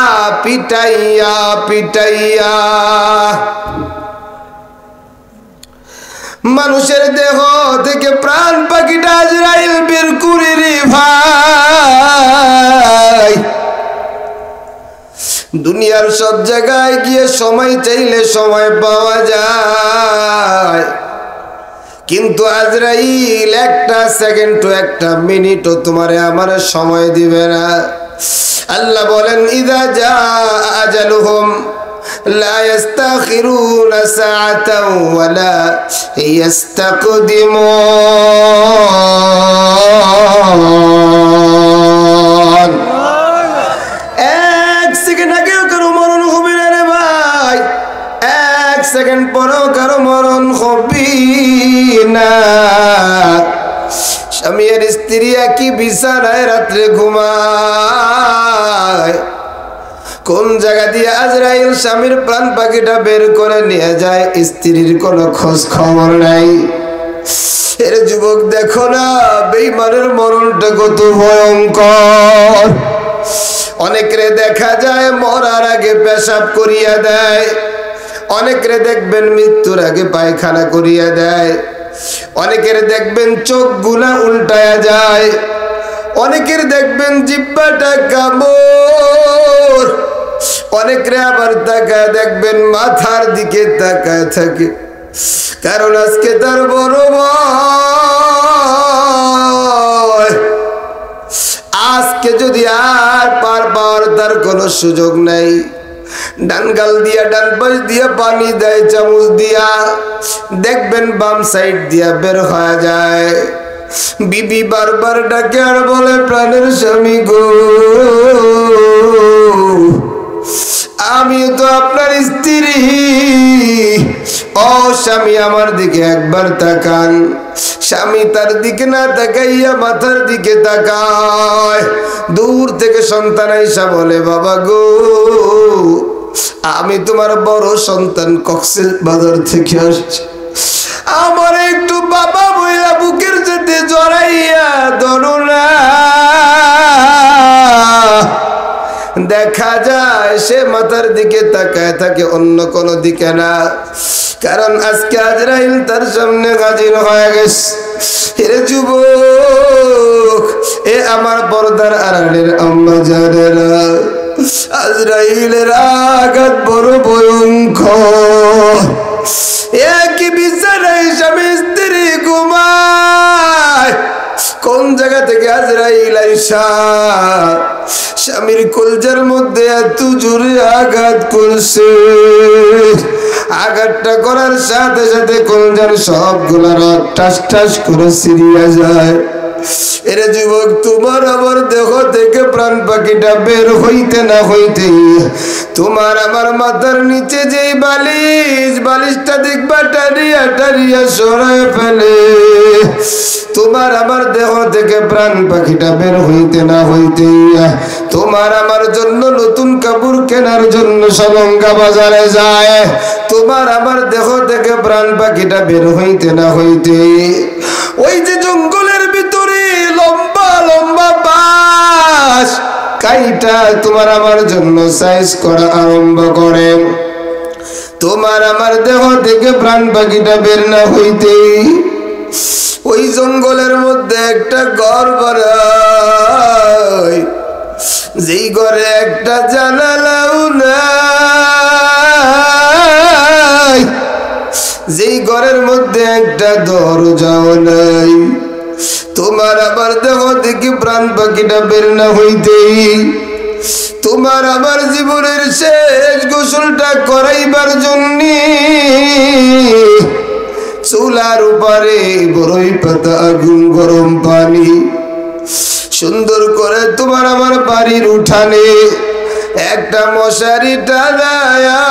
পিটাইয়া পিটাইয়া মানুষের দেহ থেকে প্রাণ পাখিটা আজরাইল বের করে রে ভাই। দুনিয়ার সব জায়গায় গিয়ে সময় চাইলে সময় পাওয়া যায়, কিন্তু আজরাইল একটা সেকেন্ড তো একটা মিনিটও তোমারে আমার সময় দিবে না। আল্লাহ বলেন ইযা জা আজালুহুম লা ইস্তাখিরুনা সাআতাও ওয়া লা ইস্তাকদিমুন। এক সেকেন্ড আগেও কারো মরণ হবে না রে ভাই, এক সেকেন্ড পরেও কারো মরণ হবে না। স্বামী আর স্ত্রী একই বিছানায় রাত্রে ঘুমায়, কোন জায়গা দিয়ে আজরাইল স্বামীর প্রাণ পাখিটা বের করে নিয়ে যায় স্ত্রীর কোনো খোঁজ খবর নাই। এর যুবক দেখো না বেঈমানের মরণটা কত ভয়ঙ্কর। অনেকরে দেখা যায় মরার আগে পেশাব করিয়া দেয়, অনেকের দেখবেন মৃত্যুর আগে পায়খানা করিয়া দেয়, অনেকের দেখবেন চোখ গুলা উল্টায়া যায়, অনেকের দেখবেন জিহ্বাটা কামড়, অনেকের আবার তাকায় দেখবেন মাথার দিকে তাকায় থাকে, কারণ আজকে তার বড় ভয়। আজকে যদি আর পার পাওয়ার তার কোনো সুযোগ নাই, ডান গাল দিয়া ডান পাশ দিয়া পানি দেয় চামচ দিয়া, দেখবেন বাম সাইড দিয়া বের হয়ে যায়। বিবি বারবার ডাকে আর বলে প্রাণের স্বামী গো, আমি তো আপনার স্ত্রী, ও স্বামী আমার দিকে একবার তাকান। স্বামী তার দিকে না তাকাইয়া মাথার দিকে তাকায়। দূর থেকে সন্তান আইসা বলে বাবা গো, আমি তোমার বড় সন্তান কক্সবাজার থেকে আসছি, আমার একটু বাবা বইলা বুকের সাথে জড়াইয়া ধরো না। দেখা যায় সে মাথার দিকে তাকায় থাকে, অন্য কোনো দিকে না, কারণ আজকে আজরাইল তার সামনে হাজির হয়ে গেছে। হে যুবক, এ আমার পর্দার আড়ালের আম্মা জানেরা, আজরাইলের আঘাত বড় ভয়ঙ্কর। একই বিছানায় স্বামী স্ত্রী ঘুমায়, কোন জায়গা থেকে আজরাইল আইসা স্বামীর কলজার মধ্যে এত জোরে আঘাত করছে, আঘাতটা করার সাথে সাথে কলজার সবগুলা রক ঠাস ঠাস করে ছিঁড়িয়া যায়। এরে যুবক, তোমার আবার দেহ থেকে প্রাণ পাখিটা বের হইতে না হইতে তোমার আমার মাথার নিচে যেই বালিশটা দেখবা টানিয়া টানিয়া সরায় ফেলে। তোমার আমার দেহ থেকে প্রাণ পাখিটা বের হইতে না হইতে তোমার আমার জন্য নতুন কাপড় কেনার জন্য সলঙ্গা বাজারে যায়। তোমার আমার দেহ থেকে প্রাণ পাখিটা বের হইতে না হইতে ওই যে জঙ্গলের ভিতরে লম্বা লম্বা বাঁশ কাইটা তোমার আমার জন্য সাইজ করা আরম্ভ করে। তোমার আমার দেহ থেকে প্রাণ পাখিটা বের না হইতে ওই জঙ্গলের মধ্যে একটা ঘর বানায়, যেই ঘরে একটা জানালাও নাই, যেই ঘরের মধ্যে একটা দরজাও নাই। তোমার আবার দেহ থেকে প্রাণ পাখিটা বের না হইতেই তোমার আমার জীবনের শেষ গোসলটা করাইবার জন্য চুলার উপরে বড়ই পাতা আগুন গরম পানি সুন্দর করে তোমার আমার বাড়ির উঠানে একটা মশারি টানায়া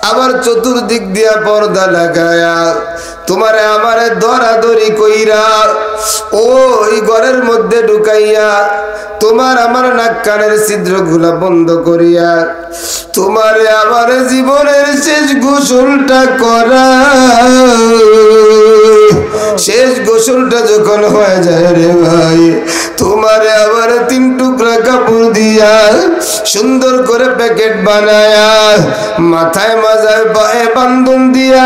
আবার চতুর্দিক দিয়া পর্দা লাগায়া তোমারে আমারে দরাদরি কইরা ওই ঘরের মধ্যে ঢুকাইয়া তোমার আমার নাক কানের ছিদ্রগুলা বন্ধ করিয়া তোমারে আমার জীবনের শেষ গোসলটা করা শেষ গোসলটা যখন হয়ে যায় রে ভাই, তোমারে আবার 3 টুকরা কাপড় দিয়া সুন্দর করে প্যাকেট বানায়া মাথায় মাজায় পায়ে বান্ধন দিয়া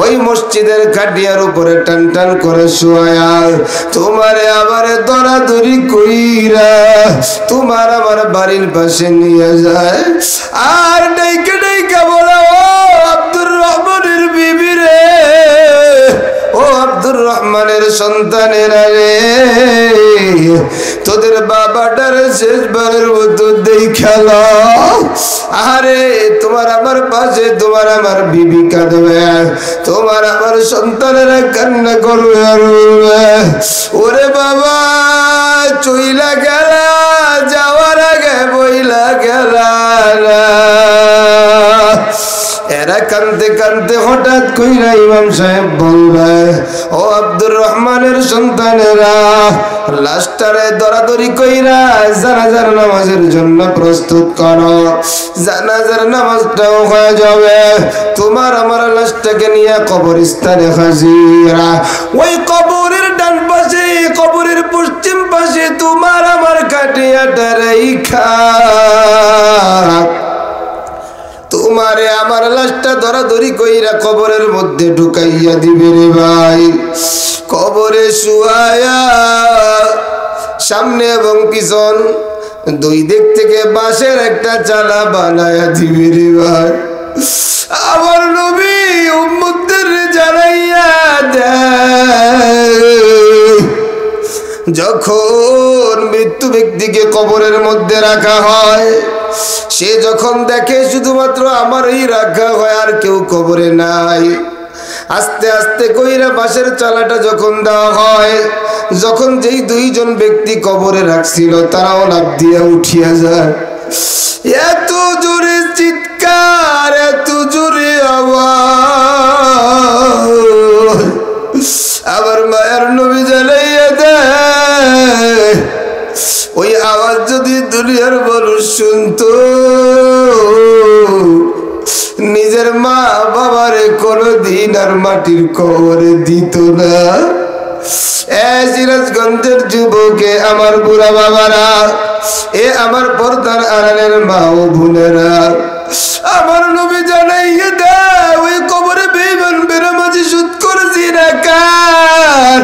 ওই মসজিদের খাটিয়ার উপরে টান টান করে শোয়া তোমারে আবার দরাদরি কইরা তোমার আমার বাড়ির পাশে নিয়ে যায় আর ডাইকা ডাইকা বলা, ও আব্দুর রহমানের বিবি রে, ও আব্দুর রহমানের সন্তানেরা রে, তোদের বাবাটার শেষবারের মতো দেখালো। আরে তোমার আমার পাশে তোমার আমার বিবি কাঁদবে, তোমার আমার সন্তানেরা কান্না করবে আর বলবে, ওরে বাবা চইলা গেলা, যাওয়ার আগে বইলা গেলা। এরা কানতে কানতে হঠাৎ কইরা ইমাম সাহেব বলবে, ও আব্দুর রহমানের সন্তানেরা, লাশটারে দরাদরি কইরা জানাজার নামাজের জন্য প্রস্তুত করো, জানাজার নামাজটাও হয়ে যাবে, তোমার আমার লাশটাকে নিয়ে কবরস্থানে হাজিরা। ওই কবরের ডান পাশে, কবরের পশ্চিম পাশে তোমার আমার কাটিয়াটা রাইখা তোমারে আমার লাশটা দরাদরি কইরা কবরের মধ্যে ঢুকাইয়া দিবে রে ভাই। কবরে শুয়ায়া সামনে এবং পিছন 2 দিক থেকে বাঁশের একটা চালা বানায়া দিবে রে ভাই। আমার নবী উম্মতদের জানাইয়া দেয়, যখন মৃত্যু ব্যক্তিকে কবরের মধ্যে রাখা হয়, সে যখন দেখে শুধুমাত্র আমারই রাখা হয়, আর কেউ কবরে নাই, আস্তে আস্তে কইরা বাঁশের চালাটা যখন দেওয়া হয়, যখন যেই 2 জন ব্যক্তি কবরে রাখছিল তারাও লাফ দিয়ে উঠিয়া যায়। এত জোরে চিৎকার, এত জোরে আওয়াজ, আবার মায়ের নবী জানাইয়া দেয়, ওই আওয়াজ যদি দুনিয়ার মানুষ শুনতো, নিজের মা বাবারে কোনদিন আর মাটির কবরে দিত না। সিরাজগঞ্জের যুবকে, আমার বুড়া বাবারা, এ আমার পর্দার আড়ালের মা ও বোনেরা, আমার নবী জানাইয়া দেয়, ওই কবরে বেঈমান বেনামাজি সুদ করেছি না কার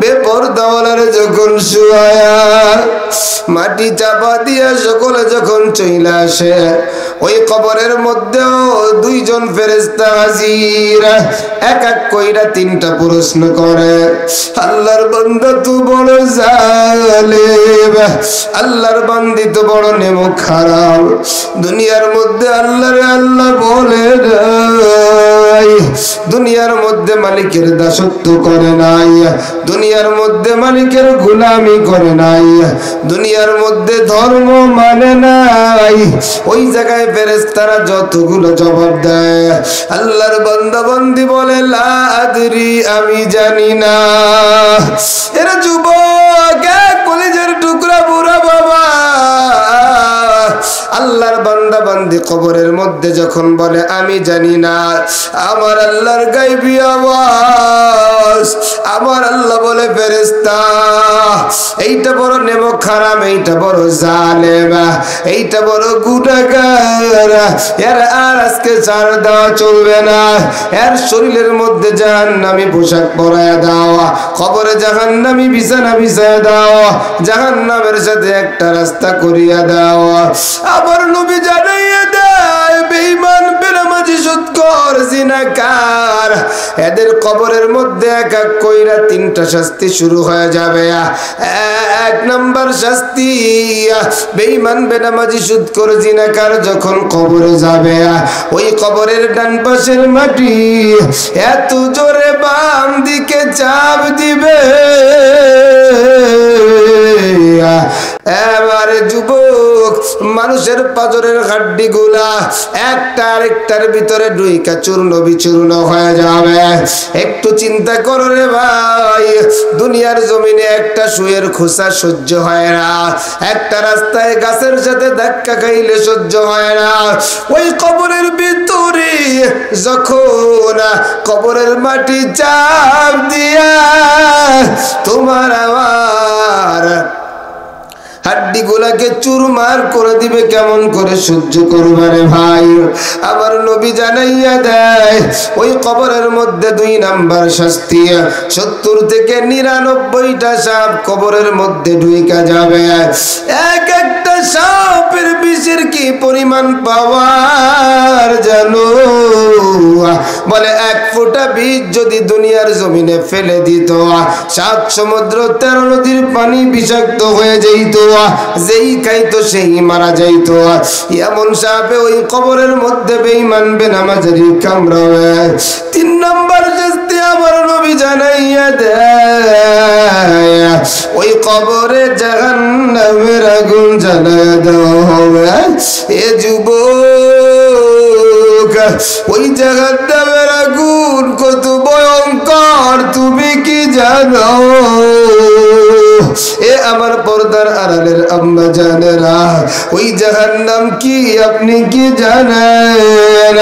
বেপরদাওয়ালারে যখন শুয়ায়া মাটি চাপা দিয়া সকলে যখন চইলা আসে, ওই কবরের মধ্যেও 2 জন ফেরেশতা হাজির, এক এক কইরা 3টা প্রশ্ন করে, আল্লাহর বান্দা তো বড় জালেম, আল্লাহর বান্দি তো বড় নেমক খারাপ, দুনিয়ার মধ্যে আল্লাহরে আল্লাহ বলে নাই, দুনিয়ার মধ্যে মালিকের দাসত্ব করে নাই, দুনিয়ার মধ্যে মালিকের গোলামি করে নাই, দুনিয়ার মধ্যে ধর্ম মানে নাই। ওই জায়গায় ফেরেশতারা যতগুলো জবাব দেয়, আল্লাহর বান্দা বান্দি বলে লা আদরি, আমি জানি না। এরা যুবক, কলিজার টুকরা বুড়া বাবা, আল্লাহর বান্দা বান্দি কবরের মধ্যে যখন বলে আমি জানি না, আমার আল্লাহর গায়বী আওয়াজ, আমার আল্লাহ বলে ফেরেশতা এইটা বড় নেমক খারাপ, এইটা বড় জালেম, এইটা বড় গুনাহগার, এর আর আজকে ছাড় দেওয়া চলবে না, এর শরীরের মধ্যে জাহান্নামী পোশাক পরায়া দাও, কবরে জাহান্নামী বিছানা বিছায়া দাও, জাহান্নামের সাথে একটা রাস্তা করিয়া দাও। আবার নবী জানাইয়া দেয়, বেঈমান বেনামাজি সুদখোর জিনাকার, এদের কবরের মধ্যে এক এক কইরা 3টা শাস্তি শুরু হয়ে যাবে। 1 নম্বর শাস্তি, বেঈমান বেনামাজি সুদখোর জিনাকার যখন কবরে যাবে, ওই কবরের ডান পাশের মাটি এত জোরে বাম দিকে চাপ দিবে, এবারে যুবক, মানুষের পাজরের হাড্ডি গুলা একটা আরেকটার ভিতরে ঢুইকা চূর্ণ বিচূর্ণ হয়ে যাবে। একটু চিন্তা করো রে ভাই, দুনিয়ার জমিনে একটা শুয়ের খোসা সহ্য হয় না, একটা রাস্তায় গাছের সাথে ধাক্কা খাইলে সহ্য হয় না। ওই কবরের ভিতরে যখন কবরের মাটি চাপ দিয়া তোমার আমার হাড্ডি গুলাকে চুরমার করে দিবে, কেমন করে সহ্য করবে রে ভাই? আমার নবী জানাইয়া দেয় ওই কবরের মধ্যে 2 নাম্বার শাস্তি, 70 থেকে 99টা সাপ কবরের মধ্যে ঢুইকা যাবে। এক একটা সাপের বিষের কি পরিমাণ পাওয়ার জানো? বলে 1 ফোঁটা বিষ যদি দুনিয়ার জমিনে ফেলে দিত, 7 সমুদ্র 13 নদীর পানি বিষাক্ত হয়ে যেত, যেই খাইতো সেই মারা যাইতো। এমন সাপে ওই কবরের মধ্যে বেঈমান বেনামাজি কামড়াবে। 3 নাম্বার শাস্তি আমার নবী জানাইয়া দেয় ওই কবরে জাহান্নামের আগুন জ্বালায়া দেওয়া হবে। এ যুবক, ওই জাহান্নামের আগুন কত ভয়ঙ্কর তুমি কি জানো? এ আমার পর্দার আড়ালের আম্মা জানেরা, ওই জাহান্নাম কি আপনি কি জানেন?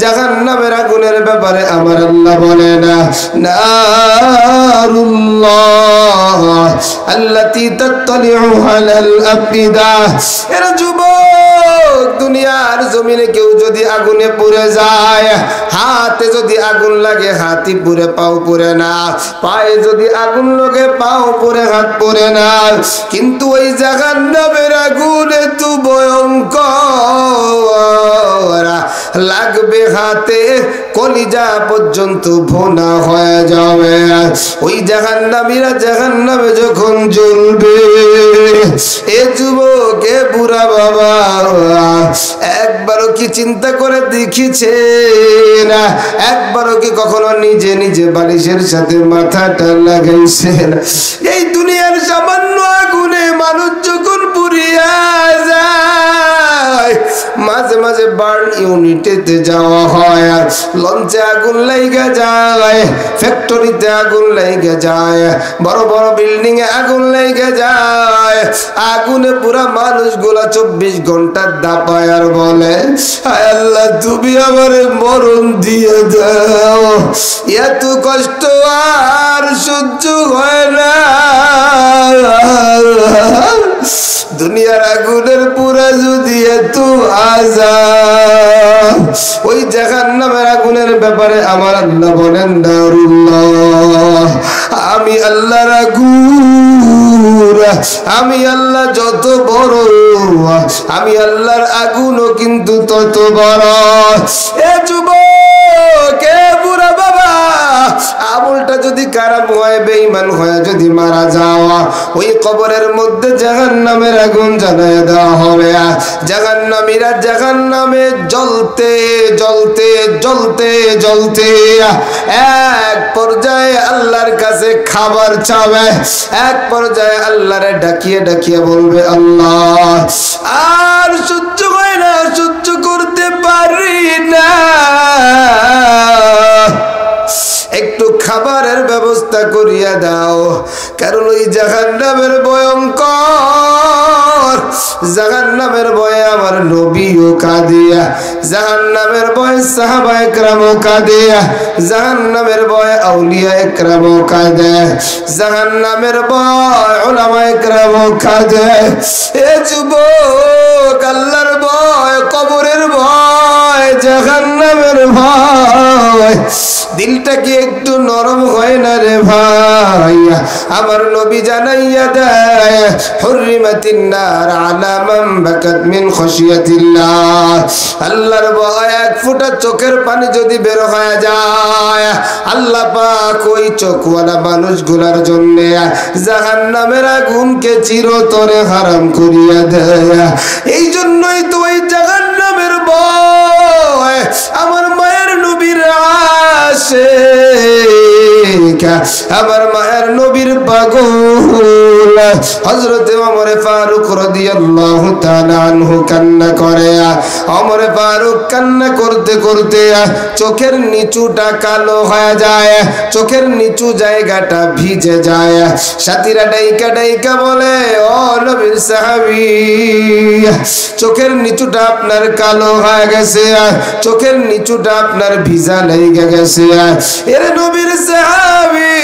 জাহান্নামের আগুনের ব্যাপারে আমার আল্লাহ বলে না, নারুল্লাহ আল্লাতী তাত্তালিউ আলাল আফিদা। এর যুবক, দুনিয়ার জমিনে কেউ যদি আগুনে পুড়ে যায়, হাতে যদি আগুন লাগে হাতই পুড়ে পাও পুড়ে না, পায়ে যদি আগুন লাগে পাও পুড়ে হাত পুড়ে না। কিন্তু ওই জাহান্নামের আগুন এত ভয়ঙ্কর, লাগবে হাতে কলিজা পর্যন্ত ভোনা হয়ে যাবে। ওই জাহান্নামীরা জাহান্নামে যখন জ্বলবে, এ যুবক, এ বুড়া বাবা, একবারও কি চিন্তা করে দেখেছে না? একবারও কি কখনো নিজে নিজে বালিশের সাথে মাথাটা লাগাইছেন? এই দুনিয়ার সামান্য আগুনে মানুষ যখন পুড়িয়া যায়, মাঝে মাঝে বার্ন ইউনিটেতে যাওয়া হয়, লঞ্চে আগুন লাইগা যায়, ফ্যাক্টরিতে আগুন লাইগা যায়, বড় বড় বিল্ডিং এ আগুন লাইগা যায়। আগুনে পুরা মানুষগুলা 24 ঘন্টা দাপায় আর বলে, হায় আল্লাহ তুমি আমার মরণ দিয়ে দাও, এত কষ্ট আর সহ্য হয় না। দুনিয়ার আগুনের পুরা যদি এত আযাব, ওই জাহান্নামের আগুনের ব্যাপারে আমার আল্লাহ বলেন, নারুল্লাহ, আমি আল্লাহর আগুন, আমি আল্লাহ যত বড়, আমি আল্লাহর আগুনও কিন্তু তত বড়। এ যুবক, এ বুড়া বাবা, আমলটা যদি খারাপ হয়, বেঈমান হয়ে যদি মারা যাওয়া, ওই কবরের মধ্যে জাহান্নামের আগুন জ্বালায়া দেওয়া হবে। জাহান্নামীরা জাহান্নামে জ্বলতে জ্বলতে জ্বলতে জ্বলতে এক পর্যায়ে আল্লাহর কাছে খাবার চাবে। এক পর্যায়ে আল্লাহরে ডাকিয়ে ডাকিয়ে বলবে, আল্লাহ আর সহ্য হয় না, সহ্য করতে পারি না, একটু খাবারের ব্যবস্থা করিয়া দাও। কারণ ওই জাহান্নামের ভয়ঙ্কর, জাহান্নামের ভয়ে আমার নবীও কাঁদিয়া, জাহান্নামের ভয়ে সাহাবায়ে কেরামও কাঁদে, জাহান্নামের ভয়ে আউলিয়ায়ে কেরামও কাঁদে, জাহান্নামের ভয় উলামায়ে কেরামও কাঁদে। এ যুবক, আল্লাহর ভয়, কবরের ভয়, জাহান্নামের ভয়, দিলটা কি একটু নরম হয় না রে ভাই? আমার নবী জানাইয়া দেয়, হুররিমাতিন নার আলা মান বাকাত মিন খাশিয়াতিল্লাহ। আল্লাহর ভয় 1 ফোঁটা চোখের পানি যদি বের হয়ে যায়, আল্লাহ পাক ওই চোখওয়ালা মানুষগুলোর জন্য জাহান্নামের আগুনকে চিরতরে হারাম করিয়া দেয়। এই জন্যই তো ওই জাহান্নামের ভয় আমার মায়ের নবীর আশিক আমার মায়ের নবীর পাগল হযরত ওমর ফারুক রাদিয়াল্লাহু তাআলা আনহু কান্না করে। ওমর ফারুক কান্না করতে করতে চোখের নিচুটা কালো হয়ে যায়, চোখের নিচু জায়গাটা ভিজে যায়। সাথীরা ডাইকা ডাইকা বলে, ও নবীর সাহাবী, চোখের নিচুটা আপনার কালো হয়ে গেছে, চোখের নিচুটা আপনার ভিজা লেগে গেছে। এর নবীর সাহাবী,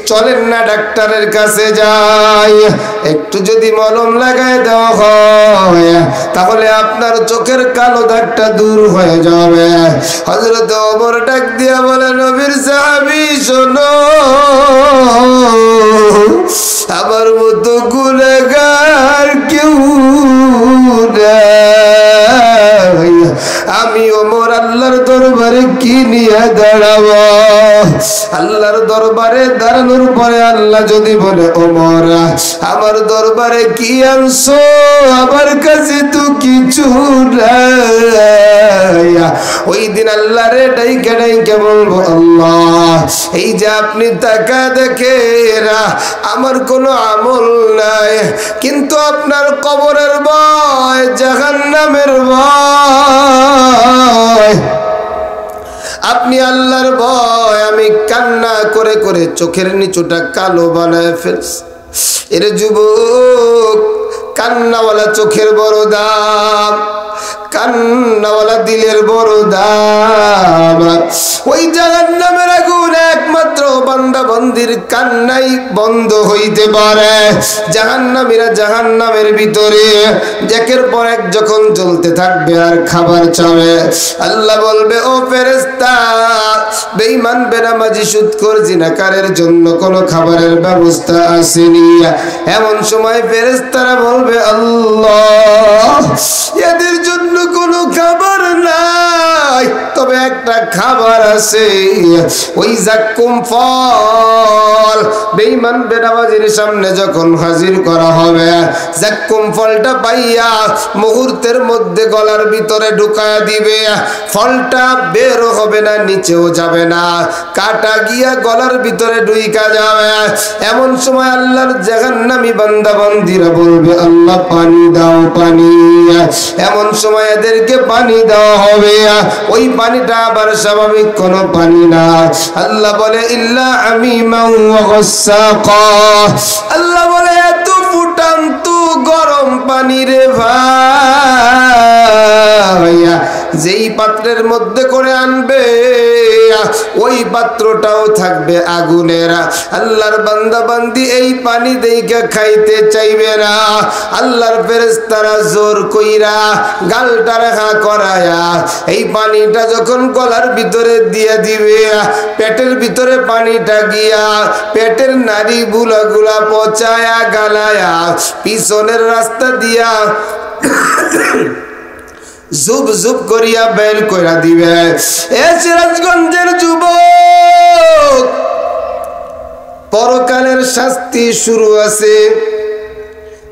চলেন না ডাক্তারের কাছে যাই, একটু যদি মলম লাগায় দেওয়া হয় তাহলে আপনার চোখের কালো দাগটা দূর হয়ে যাবে। হযরত ওমর ডাক দিয়া বলে, নবীর সাহাবী শোনো, আমার মতো গুনাহগার কেউ নাই, আমি ওমর আল্লাহর দরবারে কি নিয়ে দাঁড়াবো? আল্লাহর দরবারে দাঁড়ানোর পরে আল্লাহ যদি বলে, ওমর আমার দরবারে কি আনছো? আমার কাছে তো কিছু নাই। ওই দিন আল্লাহ রে ডাইকা ডাইকা বলবো, আল্লাহ এই যে আপনি তাকা দেখেন আমার কোনো আমল নাই, কিন্তু আপনার কবরের ভয়, জাহান্নামের ভয়, আপনি আল্লাহর ভয়, আমি কান্না করে করে চোখের নিচুটা কালো বানায় ফেলছি। এর যুবক, কান্নাওয়ালা চোখের বড় দাম, কান্নাওয়ালা দিলের বড় দাম। ওই জাহান্নামের আগুন একমাত্র বান্দা বান্দির কান্নাই বন্ধ হইতে পারে। জাহান্নামীরা জাহান্নামের ভিতরে একের পর এক যখন জ্বলতে থাকবে আর খাবার চাবে, আল্লাহ বলবে, ও ফেরেশতা, বেঈমান বেনামাজি সুদখোর জিনাকারের জন্য কোনো খাবারের ব্যবস্থা আসেনি। এমন সময় ফেরেশতারা বলবে, আল্লাহ এদের জন্য কোনো খাবার নাই, তবে একটা খাবার আছে, ওই জাক্কুম ফল বেঈমান বেনামাজির সামনে যখন হাজির করা হবে, জাক্কুম ফলটা পাইয়া মুহূর্তের মধ্যে গলার ভিতরে ঢুকায়া দিবে। ফলটা বের হবে না, নিচেও যাবে না, কাটা গিয়া গলার ভিতরে ঢুইকা যাবে। এমন সময় আল্লাহর জাহান্নামী বান্দা বান্দীরা বলবে, আল্লাহ পানি দাও, পানি। এমন সময় এদেরকে পানি দেওয়া হবে, ওই পানিটা আবার স্বাভাবিক কোনো পানি না। আল্লাহ বলে, ইল্লা হামিমান ওয়া গাসসাকা, আল্লাহ বলে এত ফুটান্ত গরম পানি রে ভাই, যেই পাত্রের মধ্যে করে আনবে ওই পাত্রটাও থাকবে আগুনের। আল্লাহর বান্দা বান্দি এই পানি দেইকা খাইতে চাইবে না। আল্লাহর ফেরেশতারা জোর কইরা গালটা রাখা করায়া এই পানিটা যখন গলার ভিতরে দিয়ে দিবে, পেটের ভিতরে পানিটা গিয়া পেটের নাড়ি গুলা পচায়া গালায়া পিছনের রাস্তা দিয়া জুব জুব করিয়া বের কইরা দিবে। এ সিরাজগঞ্জের যুবক, পরকালের শাস্তি শুরু আছে,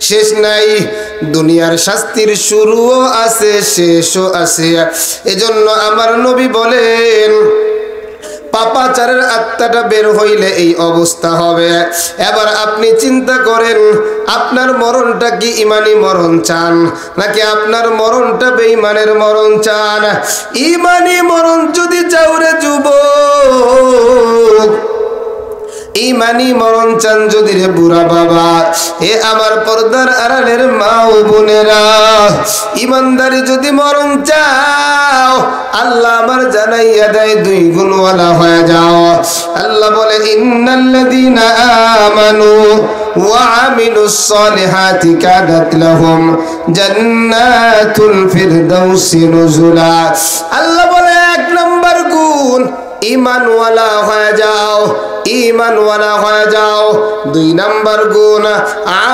শেষ নাই। দুনিয়ার শাস্তির শুরুও আছে, শেষও আছে। এজন্য আমার নবী বলেন, পাপাচারের আত্মাটা বের হইলে এই অবস্থা হবে। এবার আপনি চিন্তা করেন, আপনার মরণটা কি ইমানি মরণ চান, নাকি আপনার মরণটা বেঈমানের মরণ চান? ইমানি মরণ যদি চাও রে যুবক, ইমানি মরণ চান যদি রে বুড়া বাবা, এ আমার পর্দার আড়ালের মা ও বোনেরা, ইমানদারি যদি মরণ চাও, আল্লাহ আমার জানাইয়া দেয়, দুই গুণওয়ালা হয়ে যাও। আল্লাহ বলে, ইন্নাল্লাযীনা আমানু ওয়া আমিলুস সালিহাতি কানাত লাহুম জান্নাতুল ফিরদাউসি নুজুলা। আল্লাহ বলে, এক নাম্বার গুণ, ইমানওয়ালা হয়ে যাও, ইমানওয়ালা হয়ে যাও। দুই নাম্বার গুণ,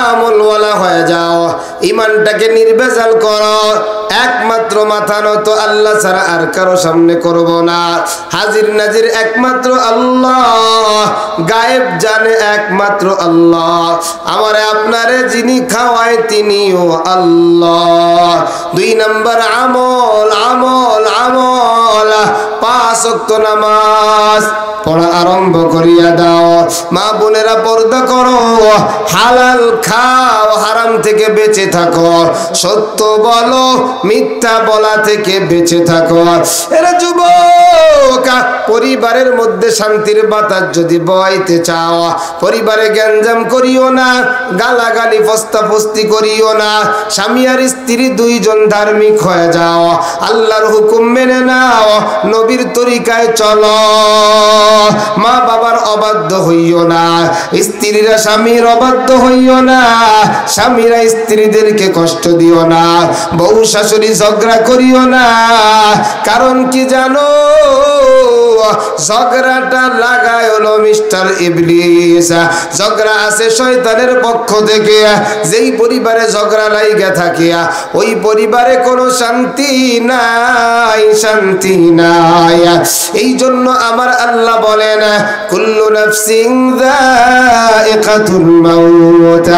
আমলওয়ালা হয়ে যাও। ইমানটাকে নির্ভেজাল করো, একমাত্র মাথা নত আল্লাহ ছাড়া আর কারো সামনে করব না। হাজির নাজির একমাত্র আল্লাহ, গায়েব জানে একমাত্র আল্লাহ, আমারে আপনারে যিনি খাওয়ায় তিনিও আল্লাহ। দুই নাম্বার আমল, আমল, আমল, 5 ওয়াক্ত নামাজ পড়া আরম্ভ করিয়া দাও। মা বোনেরা পর্দা করো, হালাল খাও, হারাম থেকে বেঁচে থাকো, সত্য বলো, মিথ্যা বলা থেকে বেঁচে থাকো। এরা যুবক, পরিবারের মধ্যে শান্তির বাতাস যদি বইতে চাও, পরিবারে গ্যাঞ্জাম করিও না, গালাগালি ফস্তাফস্তি করিও না। স্বামী আর স্ত্রী দুইজন ধার্মিক হয়ে যাও, আল্লাহর হুকুম মেনে নাও, নবীর তরিকায় চলো। মা বাবার অবাধ্য হইও না, স্ত্রীরা স্বামীর অবাধ্য হইও না, স্বামীরা স্ত্রীদেরকে কষ্ট দিও না, বউ শাশুড়ি ঝগড়া করিও না। কারণ কি জানো, ঝগড়াটা লাগায় হলো মিস্টার ইবলিস। ঝগড়া আছে শয়তানের পক্ষ থেকে। যেই পরিবারে ঝগড়া লাইগা থাকে ওই পরিবারে কোনো শান্তি নাই, শান্তি নাই। এই জন্য আমার আল্লাহ বলেন, কুল্লু নাফসিন যায়িকাতুল মাউত।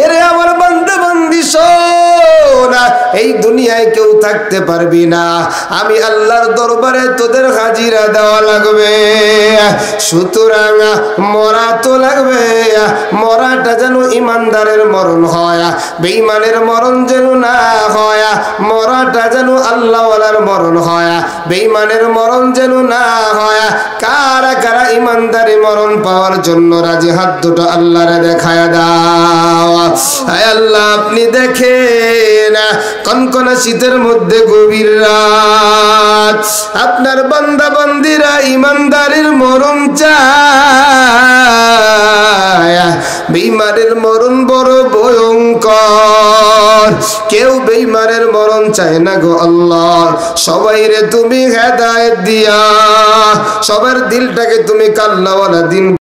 এরে আমার বান্দা বান্দি শোন, এই দুনিয়ায় কেউ থাকতে পারবি না, আমি আল্লাহর দরবারে তোদের হাজিরা দেওয়া লাগবে। সুতরাং মরা তো লাগবে, মরাটা যেন ইমানদারের মরণ হয়, বেঈমানের মরণ যেন না হয়। মরাটা যেন আল্লাহওয়ালার মরণ হয়, বেঈমানের মরণ যেন না হয়। কারা কারা ইমানদারি মরণ পাওয়ার জন্য রাজি, হাত দুটো আল্লাহরে দেখায় দাও। আয় আল্লাহ, আপনি দেখেন কনকনা শীতের মধ্যে গভীর রাত, আপনার বান্দা বান্দিরা ইমানদারির মরণ চায়। বেঈমানের মরণ বড় ভয়ঙ্কর, কেউ বেঈমানের মরণ চায় না গো আল্লাহ। সবাই রে তুমি হেদায়েত দিয়া, সবার দিলটাকে তুমি কাল্লাওয়ালা দিন